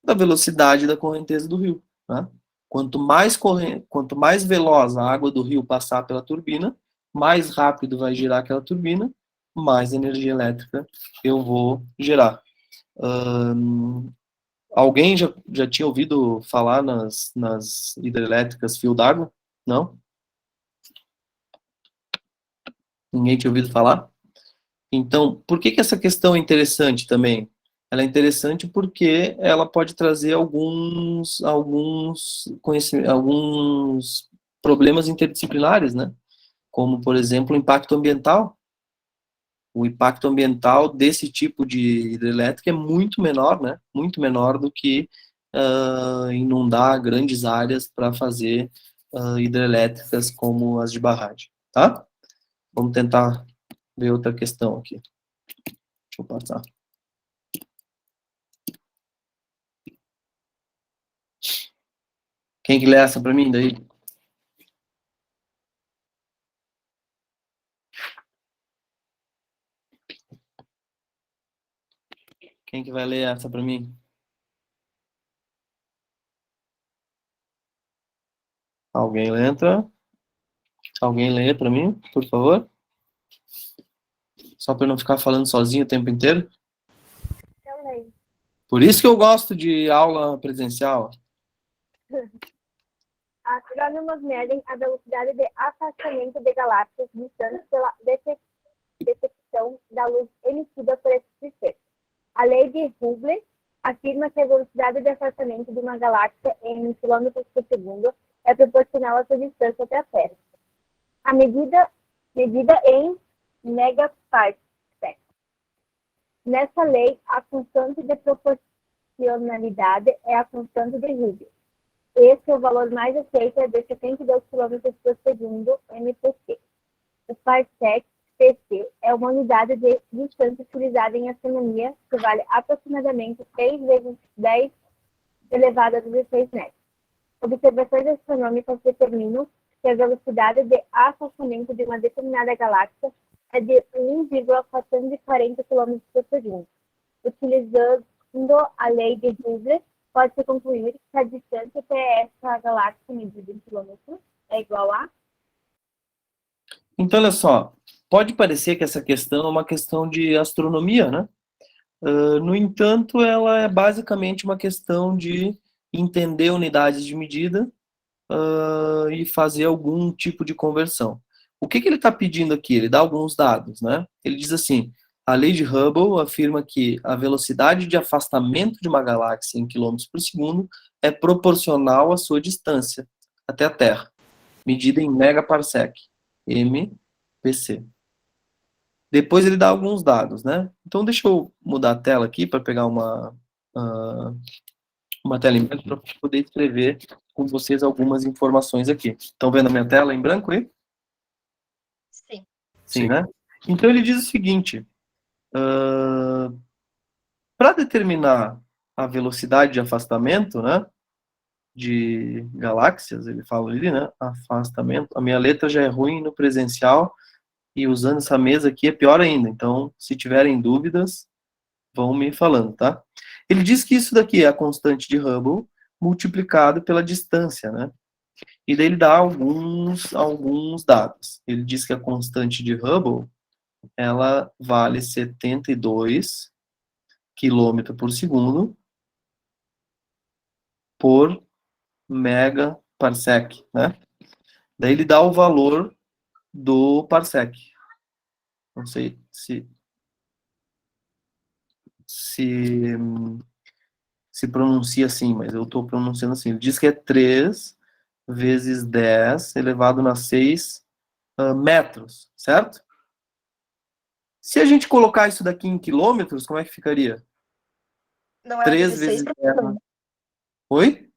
Da velocidade da correnteza do rio. Né? Quanto mais veloz a água do rio passar pela turbina, mais rápido vai girar aquela turbina, mais energia elétrica eu vou gerar. Alguém já tinha ouvido falar nas hidrelétricas fio d'água? Não? Ninguém tinha ouvido falar? Então, por que essa questão é interessante também? Ela é interessante porque ela pode trazer alguns conhecimentos, alguns problemas interdisciplinares, né? Como, por exemplo, o impacto ambiental. O impacto ambiental desse tipo de hidrelétrica é muito menor, né? Muito menor do que inundar grandes áreas para fazer hidrelétricas como as de barragem, tá? Vamos tentar ver outra questão aqui. Deixa eu passar. Quem que lê essa para mim daí? Quem que vai ler essa para mim? Alguém entra? Alguém lê para mim, por favor? Só para não ficar falando sozinho o tempo inteiro? Também. Por isso que eu gosto de aula presencial. Astrônomos medem a velocidade de afastamento de galáxias distantes pela detecção da luz emitida por esse sistema. A lei de Hubble afirma que a velocidade de afastamento de uma galáxia em quilômetros por segundo é proporcional à sua distância até a Terra. A medida em megaparsec. Nessa lei, a constante de proporcionalidade é a constante de Hubble. Esse é o valor mais aceito, é de 72 km por segundo, MPC. O parsec, PC, é uma unidade de distância utilizada em astronomia, que vale aproximadamente 6 vezes 10 elevado a 16 metros. Observações astronômicas determinam que a velocidade de afastamento de uma determinada galáxia é de 1,440 km por segundo. Utilizando a lei de Hubble, pode-se concluir que a distância até essa galáxia medida em quilômetros é igual a... Então, olha só, pode parecer que essa questão é uma questão de astronomia, né? No entanto, ela é basicamente uma questão de entender unidades de medida e fazer algum tipo de conversão. O que ele está pedindo aqui? Ele dá alguns dados, né? Ele diz assim, a lei de Hubble afirma que a velocidade de afastamento de uma galáxia em quilômetros por segundo é proporcional à sua distância até a Terra, medida em megaparsec, MPC. Depois ele dá alguns dados, né? Então deixa eu mudar a tela aqui para pegar uma tela em branco para poder escrever com vocês algumas informações aqui. Estão vendo a minha tela em branco aí? Sim. Sim, né? Então ele diz o seguinte, para determinar a velocidade de afastamento, né, de galáxias, ele fala ali, né, afastamento, a minha letra já é ruim no presencial, e usando essa mesa aqui é pior ainda, então, se tiverem dúvidas, vão me falando, tá? Ele diz que isso daqui é a constante de Hubble multiplicado pela distância, né? E daí ele dá alguns dados. Ele diz que a constante de Hubble, ela vale 72 km por segundo por megaparsec, né? Daí ele dá o valor do parsec. Não sei se pronuncia assim, mas eu estou pronunciando assim. Ele diz que é 3 vezes 10 elevado a 6 metros, certo? Se a gente colocar isso daqui em quilômetros, como é que ficaria? Não é 3 16, vezes 10. professor? Oi?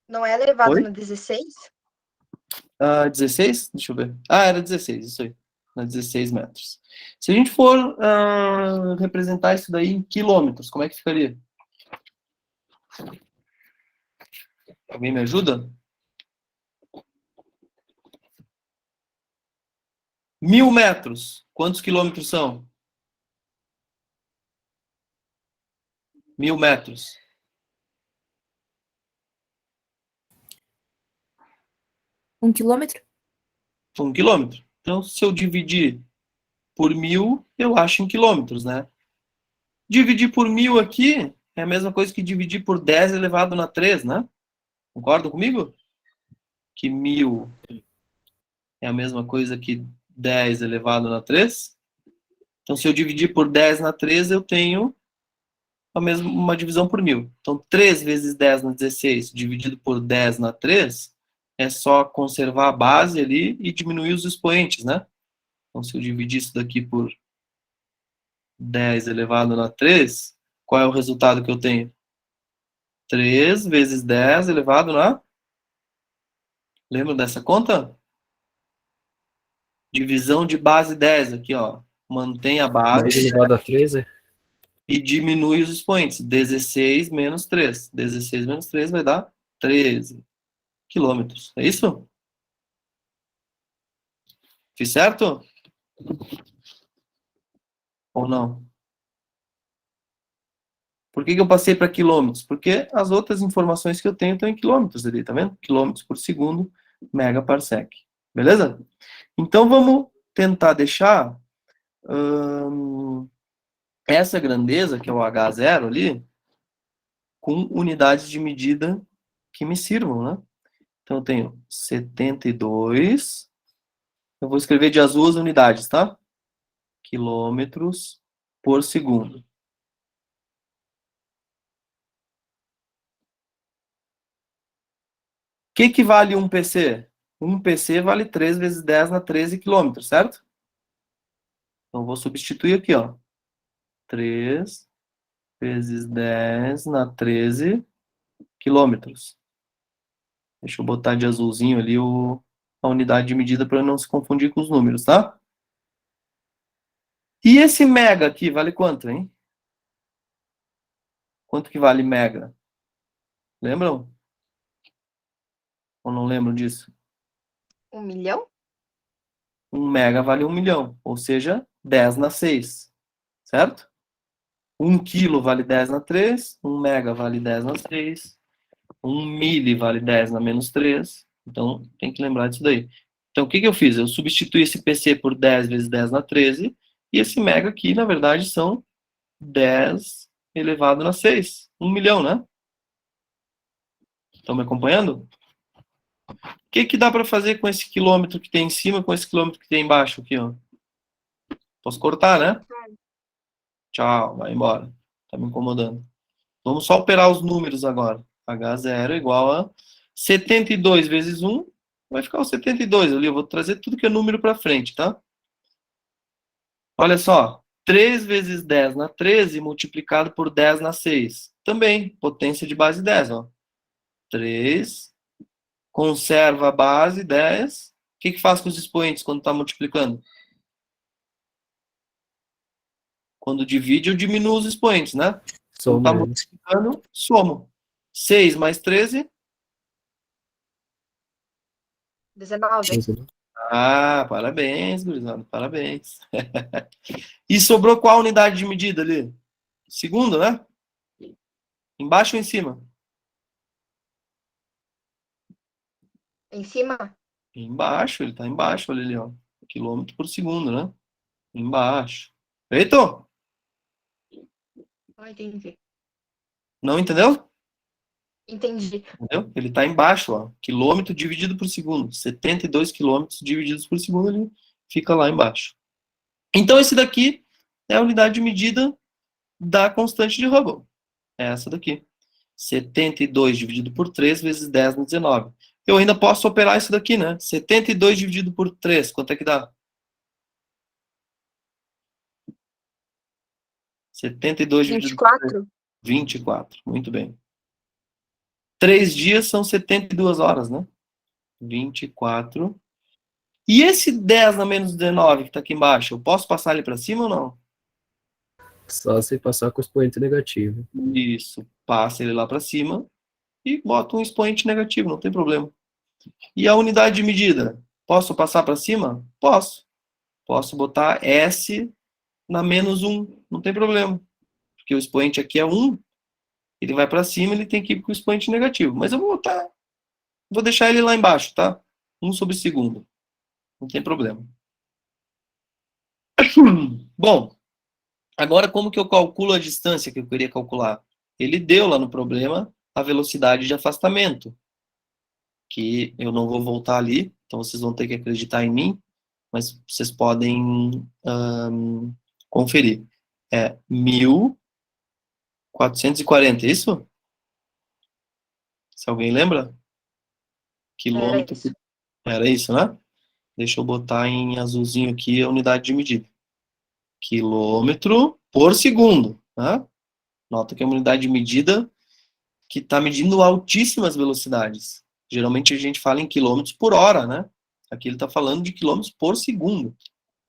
Não é elevado Oi? no 16? 16? Deixa eu ver. Era 16, isso aí. 16 metros. Se a gente for representar isso daí em quilômetros, como é que ficaria? Alguém me ajuda? 1000 metros. Quantos quilômetros são? 1000 metros. 1 quilômetro? 1 quilômetro. Então, se eu dividir por 1000, eu acho em quilômetros, né? Dividir por 1000 aqui é a mesma coisa que dividir por 10 elevado a 3, né? Concordam comigo? Que 1000 é a mesma coisa que 10 elevado a 3. Então, se eu dividir por 10 na 3, eu tenho uma divisão por 1000. Então, 3 vezes 10 na 16 dividido por 10 na 3 é só conservar a base ali e diminuir os expoentes, né? Então, se eu dividir isso daqui por 10 elevado a 3, qual é o resultado que eu tenho? 3 vezes 10 elevado a... Lembra dessa conta? Divisão de base 10 aqui, ó. Mantém a base. 10 elevado a 13? E diminui os expoentes. 16 menos 3. 16 menos 3 vai dar 13 quilômetros. É isso? Fiz certo? Ou não? Por que eu passei para quilômetros? Porque as outras informações que eu tenho estão em quilômetros ali, tá vendo? Quilômetros por segundo, megaparsec. Beleza? Então vamos tentar deixar essa grandeza, que é o H0 ali, com unidades de medida que me sirvam, né? Então, eu tenho 72. Eu vou escrever de azul as unidades, tá? Quilômetros por segundo. O que vale 1 PC? 1 PC vale 3 vezes 10 na 13 quilômetros, certo? Então, vou substituir aqui, ó. 3 vezes 10 na 13 quilômetros. Deixa eu botar de azulzinho ali a unidade de medida para eu não se confundir com os números, tá? E esse mega aqui vale quanto, hein? Quanto que vale mega? Lembram? Ou não lembram disso? 1 milhão? 1 mega vale 1 milhão, ou seja, 10 na 6, certo? 1 quilo vale 10 na 3, 1 mega vale 10 na 6, 1 mili vale 10 na menos 3, então tem que lembrar disso daí. Então o que eu fiz? Eu substituí esse PC por 10 vezes 10 na 13, e esse mega aqui, na verdade, são 10 elevado na 6, 1 milhão, né? Estão me acompanhando? O que dá para fazer com esse quilômetro que tem em cima, com esse quilômetro que tem embaixo aqui, ó? Posso cortar, né? Tchau, vai embora. Tá me incomodando. Vamos só operar os números agora. H0 igual a 72 vezes 1, vai ficar o 72 ali. Eu vou trazer tudo que é número para frente, tá? Olha só, 3 vezes 10 na 13 multiplicado por 10 na 6. Também, potência de base 10, ó. 3, conserva a base 10. O que faz com os expoentes quando está multiplicando? Quando divide, eu diminuo os expoentes, né? Quando está multiplicando, somo. 6 mais 13. 19. Ah, parabéns, gurizada, parabéns. E sobrou qual unidade de medida ali? Segundo, né? Embaixo ou em cima? Em cima? Embaixo, ele tá embaixo, olha ali, ó. Quilômetro por segundo, né? Embaixo. Feito? Não entendi. Não entendeu? Entendi. Entendeu? Ele tá embaixo, ó. Quilômetro dividido por segundo. 72 quilômetros divididos por segundo, ele fica lá embaixo. Então, esse daqui é a unidade de medida da constante de Hubble. É essa daqui. 72 dividido por 3 vezes 10 no 19. Eu ainda posso operar isso daqui, né? 72 dividido por 3, quanto é que dá? 72 dividido por 3. 24, muito bem. 3 dias são 72 horas, né? 24. E esse 10 na menos 19 que está aqui embaixo, eu posso passar ele para cima ou não? Só se passar com o expoente negativo. Isso, passa ele lá para cima e bota um expoente negativo, não tem problema. E a unidade de medida? Posso passar para cima? Posso. Posso botar S na menos 1, não tem problema. Porque o expoente aqui é 1, ele vai para cima, ele tem que ir com o expoente negativo. Mas eu vou deixar ele lá embaixo, tá? 1 sobre segundo. Não tem problema. Bom, agora como que eu calculo a distância que eu queria calcular? Ele deu lá no problema a velocidade de afastamento, que eu não vou voltar ali, então vocês vão ter que acreditar em mim, mas vocês podem conferir. É 1440, é isso? Se alguém lembra? Quilômetro. Era isso, né? Deixa eu botar em azulzinho aqui a unidade de medida. Quilômetro por segundo, tá? Nota que é uma unidade de medida que está medindo altíssimas velocidades. Geralmente a gente fala em quilômetros por hora, né? Aqui ele está falando de quilômetros por segundo.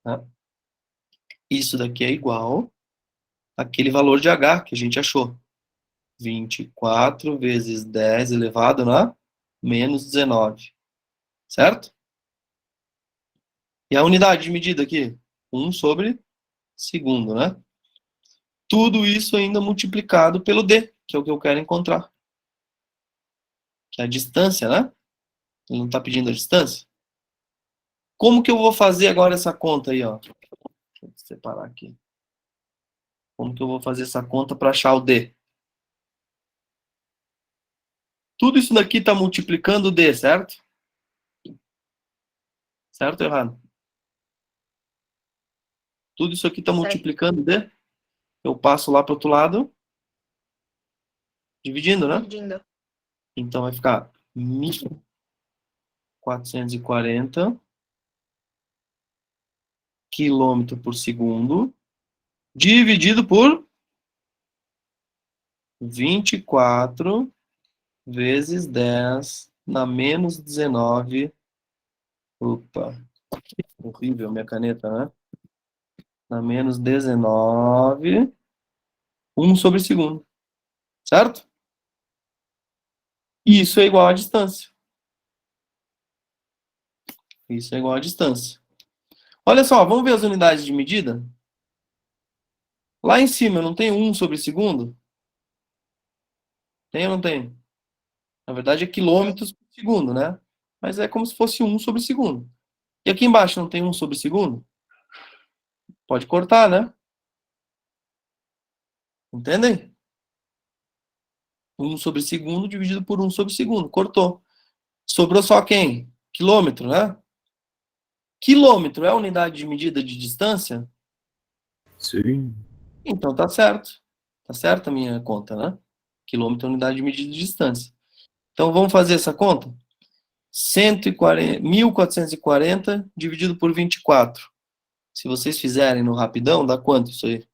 Tá? Isso daqui é igual àquele valor de H que a gente achou. 24 vezes 10 elevado a menos 19. Certo? E a unidade de medida aqui? 1 sobre segundo, né? Tudo isso ainda multiplicado pelo D, que é o que eu quero encontrar. Que é a distância, né? Ele não está pedindo a distância. Como que eu vou fazer agora essa conta aí, ó? Deixa eu separar aqui. Como que eu vou fazer essa conta para achar o D? Tudo isso daqui está multiplicando o D, certo? Certo ou errado? Tudo isso aqui está multiplicando o D? Eu passo lá para o outro lado, dividindo, né? Dividindo. Então vai ficar 1.440 quilômetros por segundo, dividido por 24 vezes 10 na menos 19. Opa, horrível minha caneta, né? Na menos 19, 1 sobre segundo. Certo? Isso é igual à distância. Isso é igual à distância. Olha só, vamos ver as unidades de medida? Lá em cima eu não tenho 1 sobre segundo? Tem ou não tem? Na verdade é quilômetros por segundo, né? Mas é como se fosse 1 sobre segundo. E aqui embaixo não tem 1 sobre segundo? Pode cortar, né? Entendem? 1 sobre segundo dividido por 1 sobre segundo. Cortou. Sobrou só quem? Quilômetro, né? Quilômetro é a unidade de medida de distância? Sim. Então tá certo. Tá certa a minha conta, né? Quilômetro é a unidade de medida de distância. Então vamos fazer essa conta? 1.440 dividido por 24. Se vocês fizerem no rapidão, dá quanto isso aí?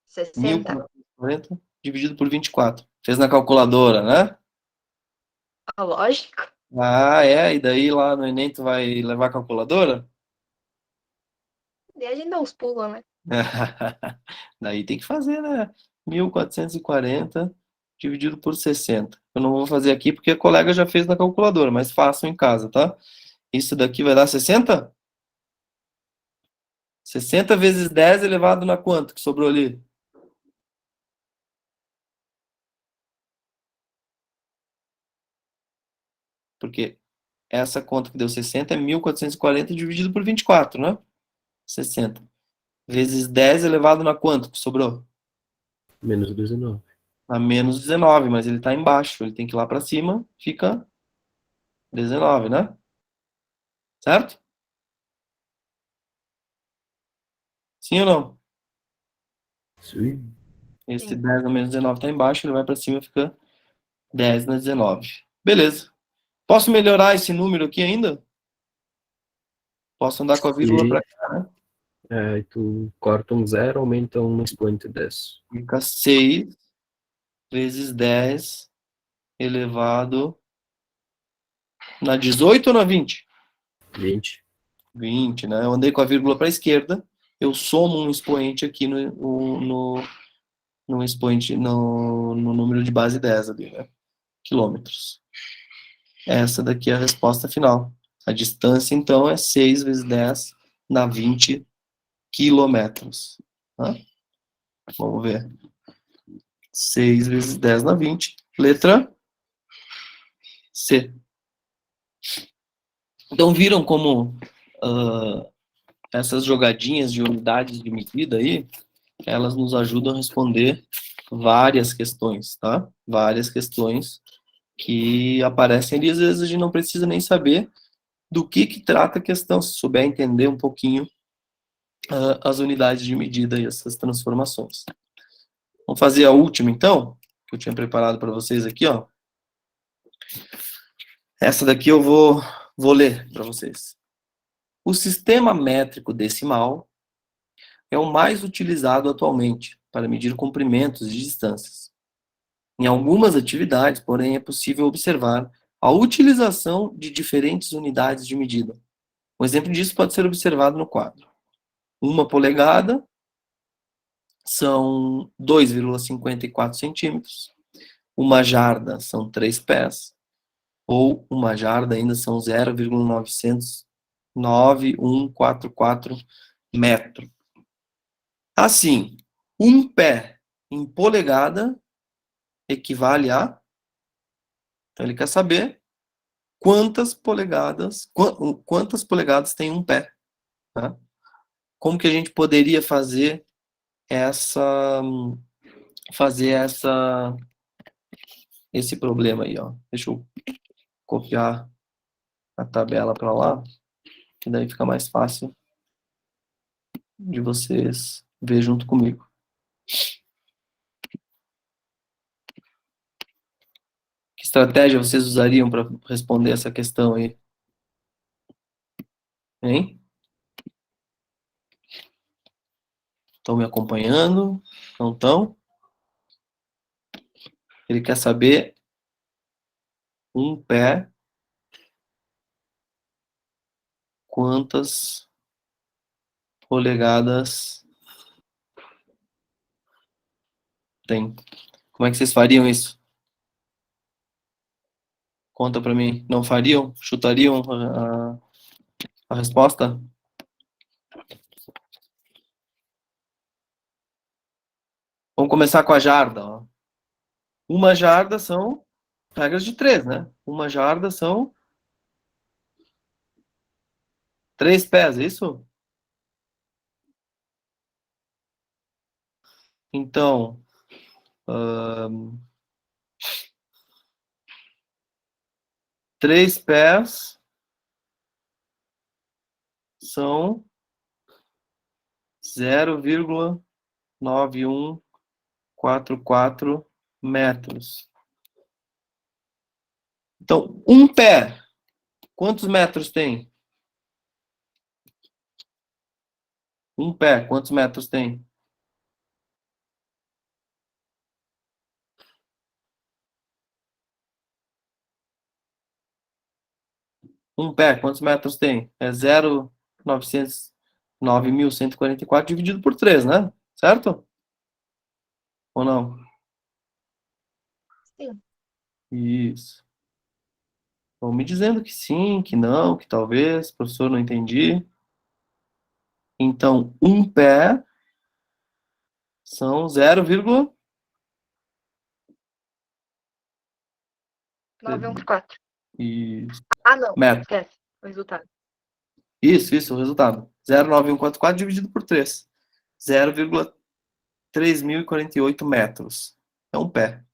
60. 1.440 dividido por 24. Fez na calculadora, né? Ah, lógico. Ah, é? E daí lá no Enem tu vai levar a calculadora? E a gente dá uns pulos, né? Daí tem que fazer, né? 1.440 dividido por 60. Eu não vou fazer aqui porque a colega já fez na calculadora, mas façam em casa, tá? Isso daqui vai dar 60? 60 vezes 10 elevado na quanto que sobrou ali? Porque essa conta que deu 60 é 1.440 dividido por 24, né? 60. Vezes 10 elevado na quanto que sobrou? Menos 19. A menos 19, mas ele está embaixo. Ele tem que ir lá para cima, fica 19, né? Certo? Sim ou não? Sim. Esse Sim. 10 na menos 19 está embaixo, ele vai para cima e fica 10 na 19. Beleza. Posso melhorar esse número aqui ainda? Posso andar com a vírgula para cá, né? E tu corta um zero, aumenta um expoente 10. Fica 6 vezes 10 elevado na 18 ou na 20? 20. 20, né? Eu andei com a vírgula para a esquerda, eu somo um expoente aqui no expoente, no número de base 10 ali, né? Quilômetros. Essa daqui é a resposta final. A distância, então, é 6 vezes 10 na 20 quilômetros. Tá? Vamos ver. 6 vezes 10 na 20. Letra C. Então, viram como essas jogadinhas de unidades de medida aí, elas nos ajudam a responder várias questões, tá? Várias questões que aparecem ali, às vezes a gente não precisa nem saber do que trata a questão, se souber entender um pouquinho as unidades de medida e essas transformações. Vamos fazer a última, então, que eu tinha preparado para vocês aqui, ó. Essa daqui eu vou ler para vocês. O sistema métrico decimal é o mais utilizado atualmente para medir comprimentos e distâncias. Em algumas atividades, porém, é possível observar a utilização de diferentes unidades de medida. Um exemplo disso pode ser observado no quadro. 1 polegada são 2,54 centímetros. Uma jarda são 3 pés. Ou uma jarda ainda são 0,9144 metro. Assim, 1 pé em polegada equivale a... Então ele quer saber quantas polegadas tem um pé. Tá? como que a gente poderia fazer esse problema aí, ó. Deixa eu copiar a tabela para lá, que daí fica mais fácil de vocês ver junto comigo. Que estratégia vocês usariam para responder essa questão aí? Hein? Estão me acompanhando? Não estão? Ele quer saber um pé, quantas polegadas tem. Como é que vocês fariam isso? Conta para mim. Não fariam? Chutariam a resposta? Vamos começar com a jarda. Ó. Uma jarda são regras de 3, né? Uma jarda são 3 pés, é isso? Então, 3 pés são 0,9144 metros. Então, um pé, quantos metros tem? Um pé, quantos metros tem? Um pé, quantos metros tem? É 0,909.144 dividido por 3, né? Certo? Ou não? Sim. Isso. Vão me dizendo que sim, que não, que talvez, professor, não entendi. Então, um pé são 914. Isso. Ah, não. Metro. Esquece o resultado. Isso, o resultado. 0,9144 dividido por 3. 0,3048 metros. É um pé.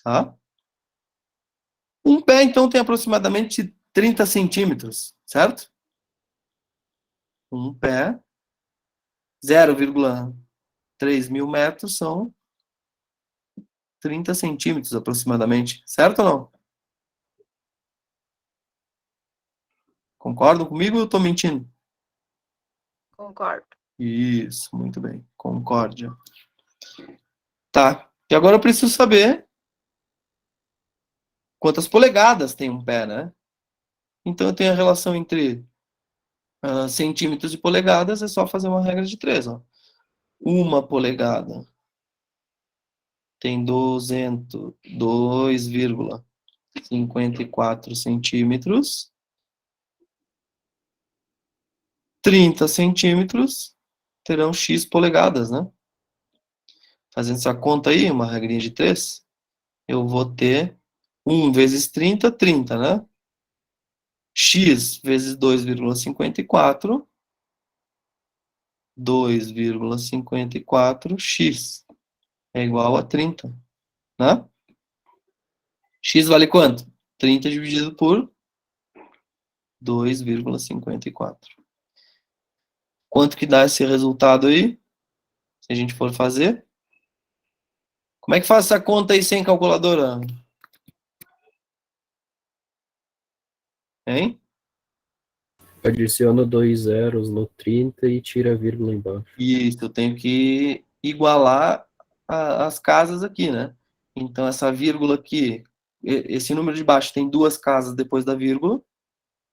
Tá? Um pé, então, tem aproximadamente 30 centímetros, certo? Um pé, 0,3 mil metros são 30 centímetros aproximadamente, certo ou não? Concordam comigo ou eu estou mentindo? Concordo. Isso, muito bem. Concórdia. Tá. E agora eu preciso saber quantas polegadas tem um pé, né? Então eu tenho a relação entre centímetros e polegadas, é só fazer uma regra de 3, ó. Uma polegada tem 2,54 centímetros. 30 centímetros terão X polegadas, né? Fazendo essa conta aí, uma regrinha de 3, eu vou ter 1 vezes 30, 30, né? X vezes 2,54, 2,54x é igual a 30, né? X vale quanto? 30 dividido por 2,54. Quanto que dá esse resultado aí? Se a gente for fazer. Como é que faz essa conta aí sem calculadora? Hein? Adiciona 2 zeros no 30 e tira a vírgula embaixo. Isso, eu tenho que igualar as casas aqui, né? Então, essa vírgula aqui, esse número de baixo tem 2 casas depois da vírgula,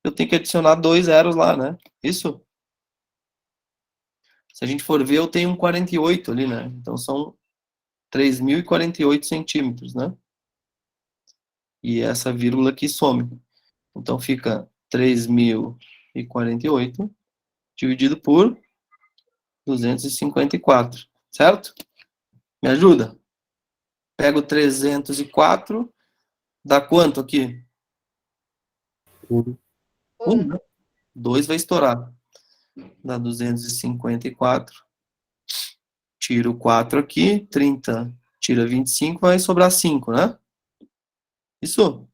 eu tenho que adicionar 2 zeros lá, né? Isso? Se a gente for ver, eu tenho um 48 ali, né? Então, são 3.048 centímetros, né? E essa vírgula aqui some. Então, fica 3.048 dividido por 254, certo? Me ajuda? Pego 304, dá quanto aqui? 1. 1, né? 2 vai estourar. dá 254. Tiro 4 aqui, 30, tira 25, vai sobrar 5, né? Isso?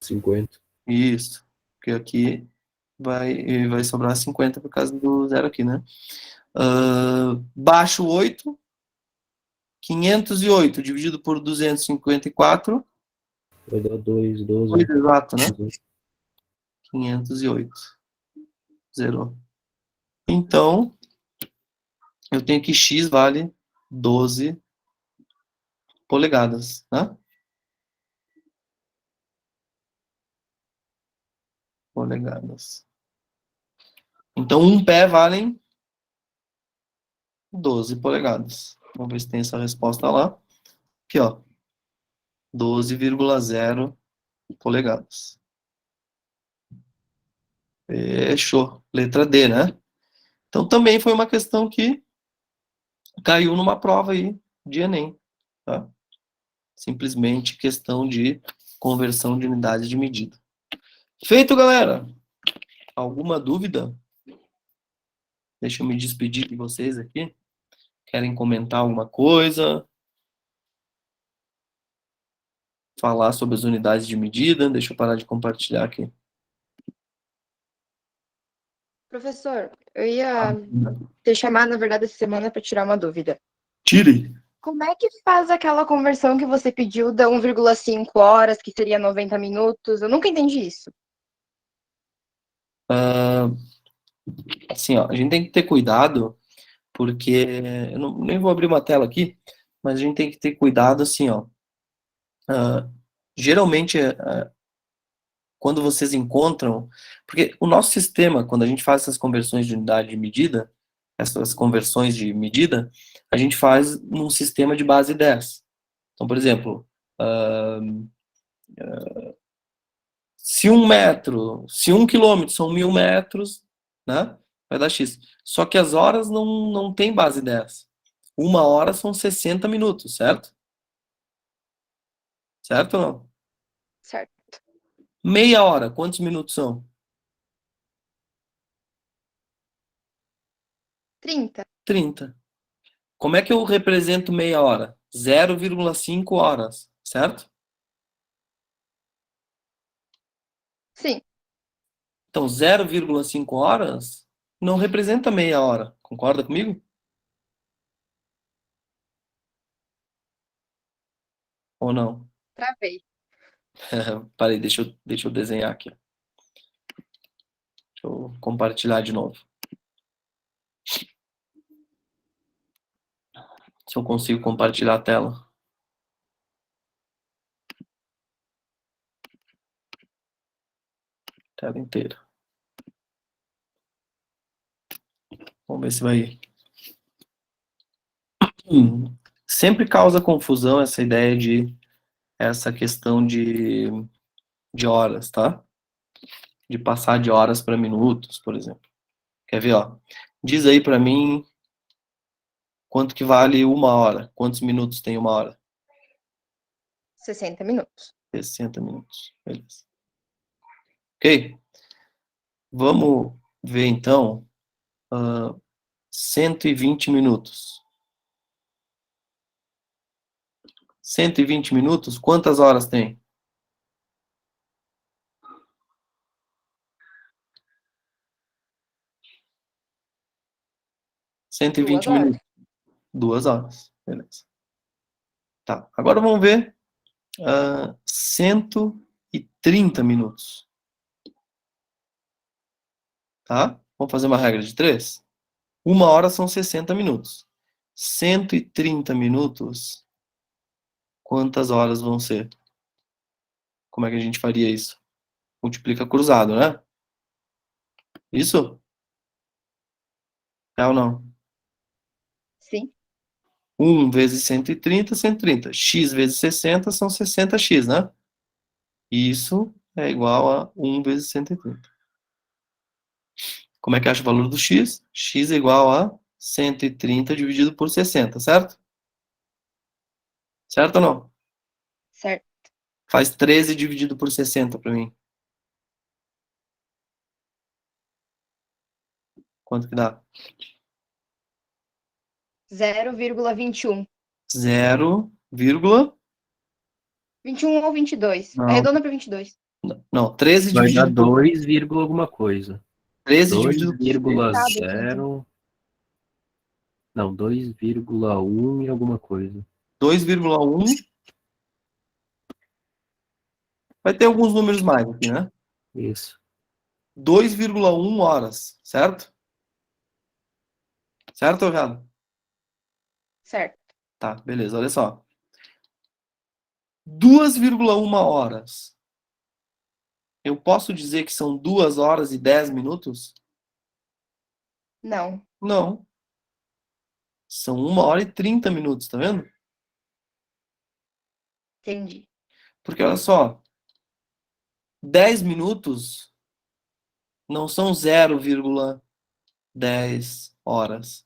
50. Isso. Porque aqui vai sobrar 50 por causa do zero aqui, né? Baixo 8, 508 dividido por 254. Vai dar 2, 12. 8 exato, né? 508. Zerou. Então, eu tenho que x vale 12 polegadas, né? Polegadas. Então, um pé valem 12 polegadas. Vamos ver se tem essa resposta lá. Aqui, ó. 12,0 polegadas. Fechou. Letra D, né? Então, também foi uma questão que caiu numa prova aí de Enem, tá? Simplesmente questão de conversão de unidades de medida. Feito, galera? Alguma dúvida? Deixa eu me despedir de vocês aqui. Querem comentar alguma coisa? Falar sobre as unidades de medida? Deixa eu parar de compartilhar aqui. Professor, eu ia te chamar, na verdade, essa semana para tirar uma dúvida. Tire. Como é que faz aquela conversão que você pediu da 1,5 horas, que seria 90 minutos? Eu nunca entendi isso. Assim, ó, a gente tem que ter cuidado, porque eu nem vou abrir uma tela aqui, mas a gente tem que ter cuidado, assim, ó. Geralmente, quando vocês encontram, porque o nosso sistema, quando a gente faz essas conversões de unidade de medida, essas conversões de medida, a gente faz num sistema de base 10. Então, por exemplo, se 1 quilômetro são 1.000 metros, né? Vai dar X. Só que as horas não tem base 10. 1 hora são 60 minutos, certo? Certo ou não? Certo. Meia hora, quantos minutos são? 30. 30. Como é que eu represento meia hora? 0,5 horas, certo? Sim. Então, 0,5 horas não representa meia hora. Concorda comigo? Ou não? Travei. Parei, deixa eu desenhar aqui. Deixa eu compartilhar de novo. Se eu consigo compartilhar a tela. Tela inteira. Vamos ver se vai. Sempre causa confusão essa questão de horas, tá? De passar de horas para minutos, por exemplo. Quer ver, ó? Diz aí para mim quanto que vale 1 hora. Quantos minutos tem 1 hora? 60 minutos. 60 minutos. Beleza. Ok? Vamos ver então 120 minutos. 120 minutos, quantas horas tem? Cento e 2 vinte horas. minutos. 2 horas. Beleza. Tá. Agora vamos ver 130 minutos. Tá? Vamos fazer uma regra de 3? 1 hora são 60 minutos. 130 minutos, quantas horas vão ser? Como é que a gente faria isso? Multiplica cruzado, né? Isso? É ou não? Sim. 1 vezes 130, 130. X vezes 60 são 60x, né? Isso é igual a 1 vezes 130. Como é que acha o valor do x? X é igual a 130 dividido por 60, certo? Certo ou não? Certo. Faz 13 dividido por 60 para mim. Quanto que dá? 0,21. 0, 21 ou 22. não, Arredonda para 22. não, 13 Vai dar dividido por 2, alguma coisa. 13 dividido por 2,0. Não, 2,1 e alguma coisa. 2,1. Vai ter alguns números mais aqui, né? Isso. 2,1 horas, certo? Certo ou errado? Certo. Tá, beleza, olha só. 2,1 horas. Eu posso dizer que são 2 horas e 10 minutos? Não. Não. São 1 hora e 30 minutos, tá vendo? Entendi. Porque olha só, 10 minutos não são 0,10 horas.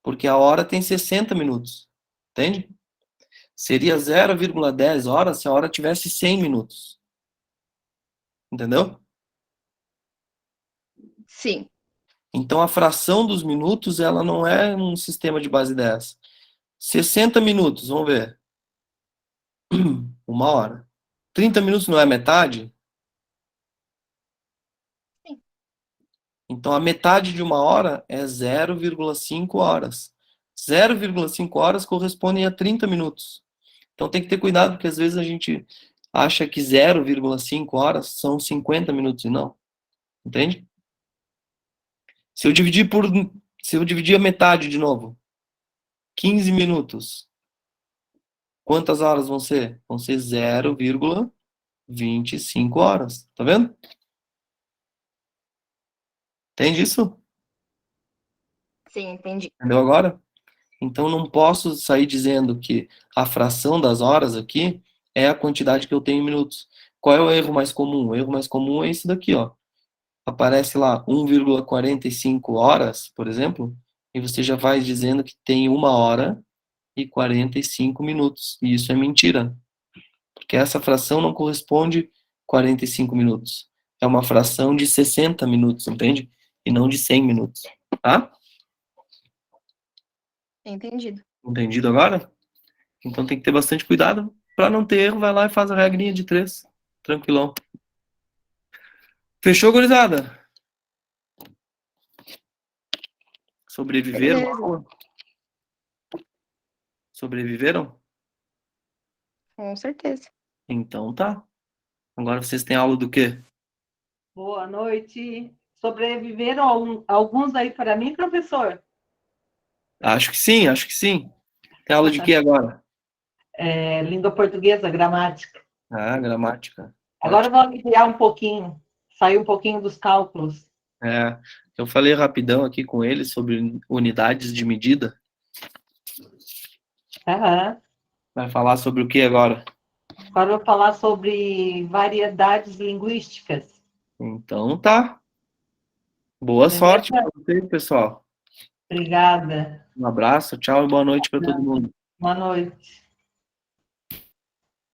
Porque a hora tem 60 minutos. Entende? Seria 0,10 horas se a hora tivesse 100 minutos. Entendeu? Sim. Então a fração dos minutos, ela não é um sistema de base 10. 60 minutos, vamos ver. 1 hora. 30 minutos não é metade? Sim. Então a metade de 1 hora é 0,5 horas. 0,5 horas correspondem a 30 minutos. Então tem que ter cuidado, porque às vezes a gente acha que 0,5 horas são 50 minutos e não. Entende? Se eu dividir a metade de novo, 15 minutos, quantas horas vão ser? Vão ser 0,25 horas. Tá vendo? Entende isso? Sim, entendi. Entendeu agora? Então não posso sair dizendo que a fração das horas aqui é a quantidade que eu tenho em minutos. Qual é o erro mais comum? O erro mais comum é esse daqui, ó. Aparece lá 1,45 horas, por exemplo, e você já vai dizendo que tem 1 hora e 45 minutos. E isso é mentira. Porque essa fração não corresponde 45 minutos. É uma fração de 60 minutos, entende? E não de 100 minutos. Tá? Entendido. Entendido agora? Então tem que ter bastante cuidado. Para não ter erro, vai lá e faz a regrinha de 3. Tranquilão. Fechou, gurizada? Sobreviveram? Beleza. Sobreviveram? Com certeza. Então tá. Agora vocês têm aula do quê? Boa noite. Sobreviveram alguns aí para mim, professor? Acho que sim, acho que sim. Tem aula de quê agora? Língua portuguesa, gramática. Ah, gramática. Agora eu vou ampliar um pouquinho, sair um pouquinho dos cálculos. Eu falei rapidão aqui com eles sobre unidades de medida. Aham. Vai falar sobre o que agora? Agora eu vou falar sobre variedades linguísticas. Então tá. Boa sorte para vocês, pessoal. Obrigada. Um abraço, tchau e boa noite para todo mundo. Boa noite.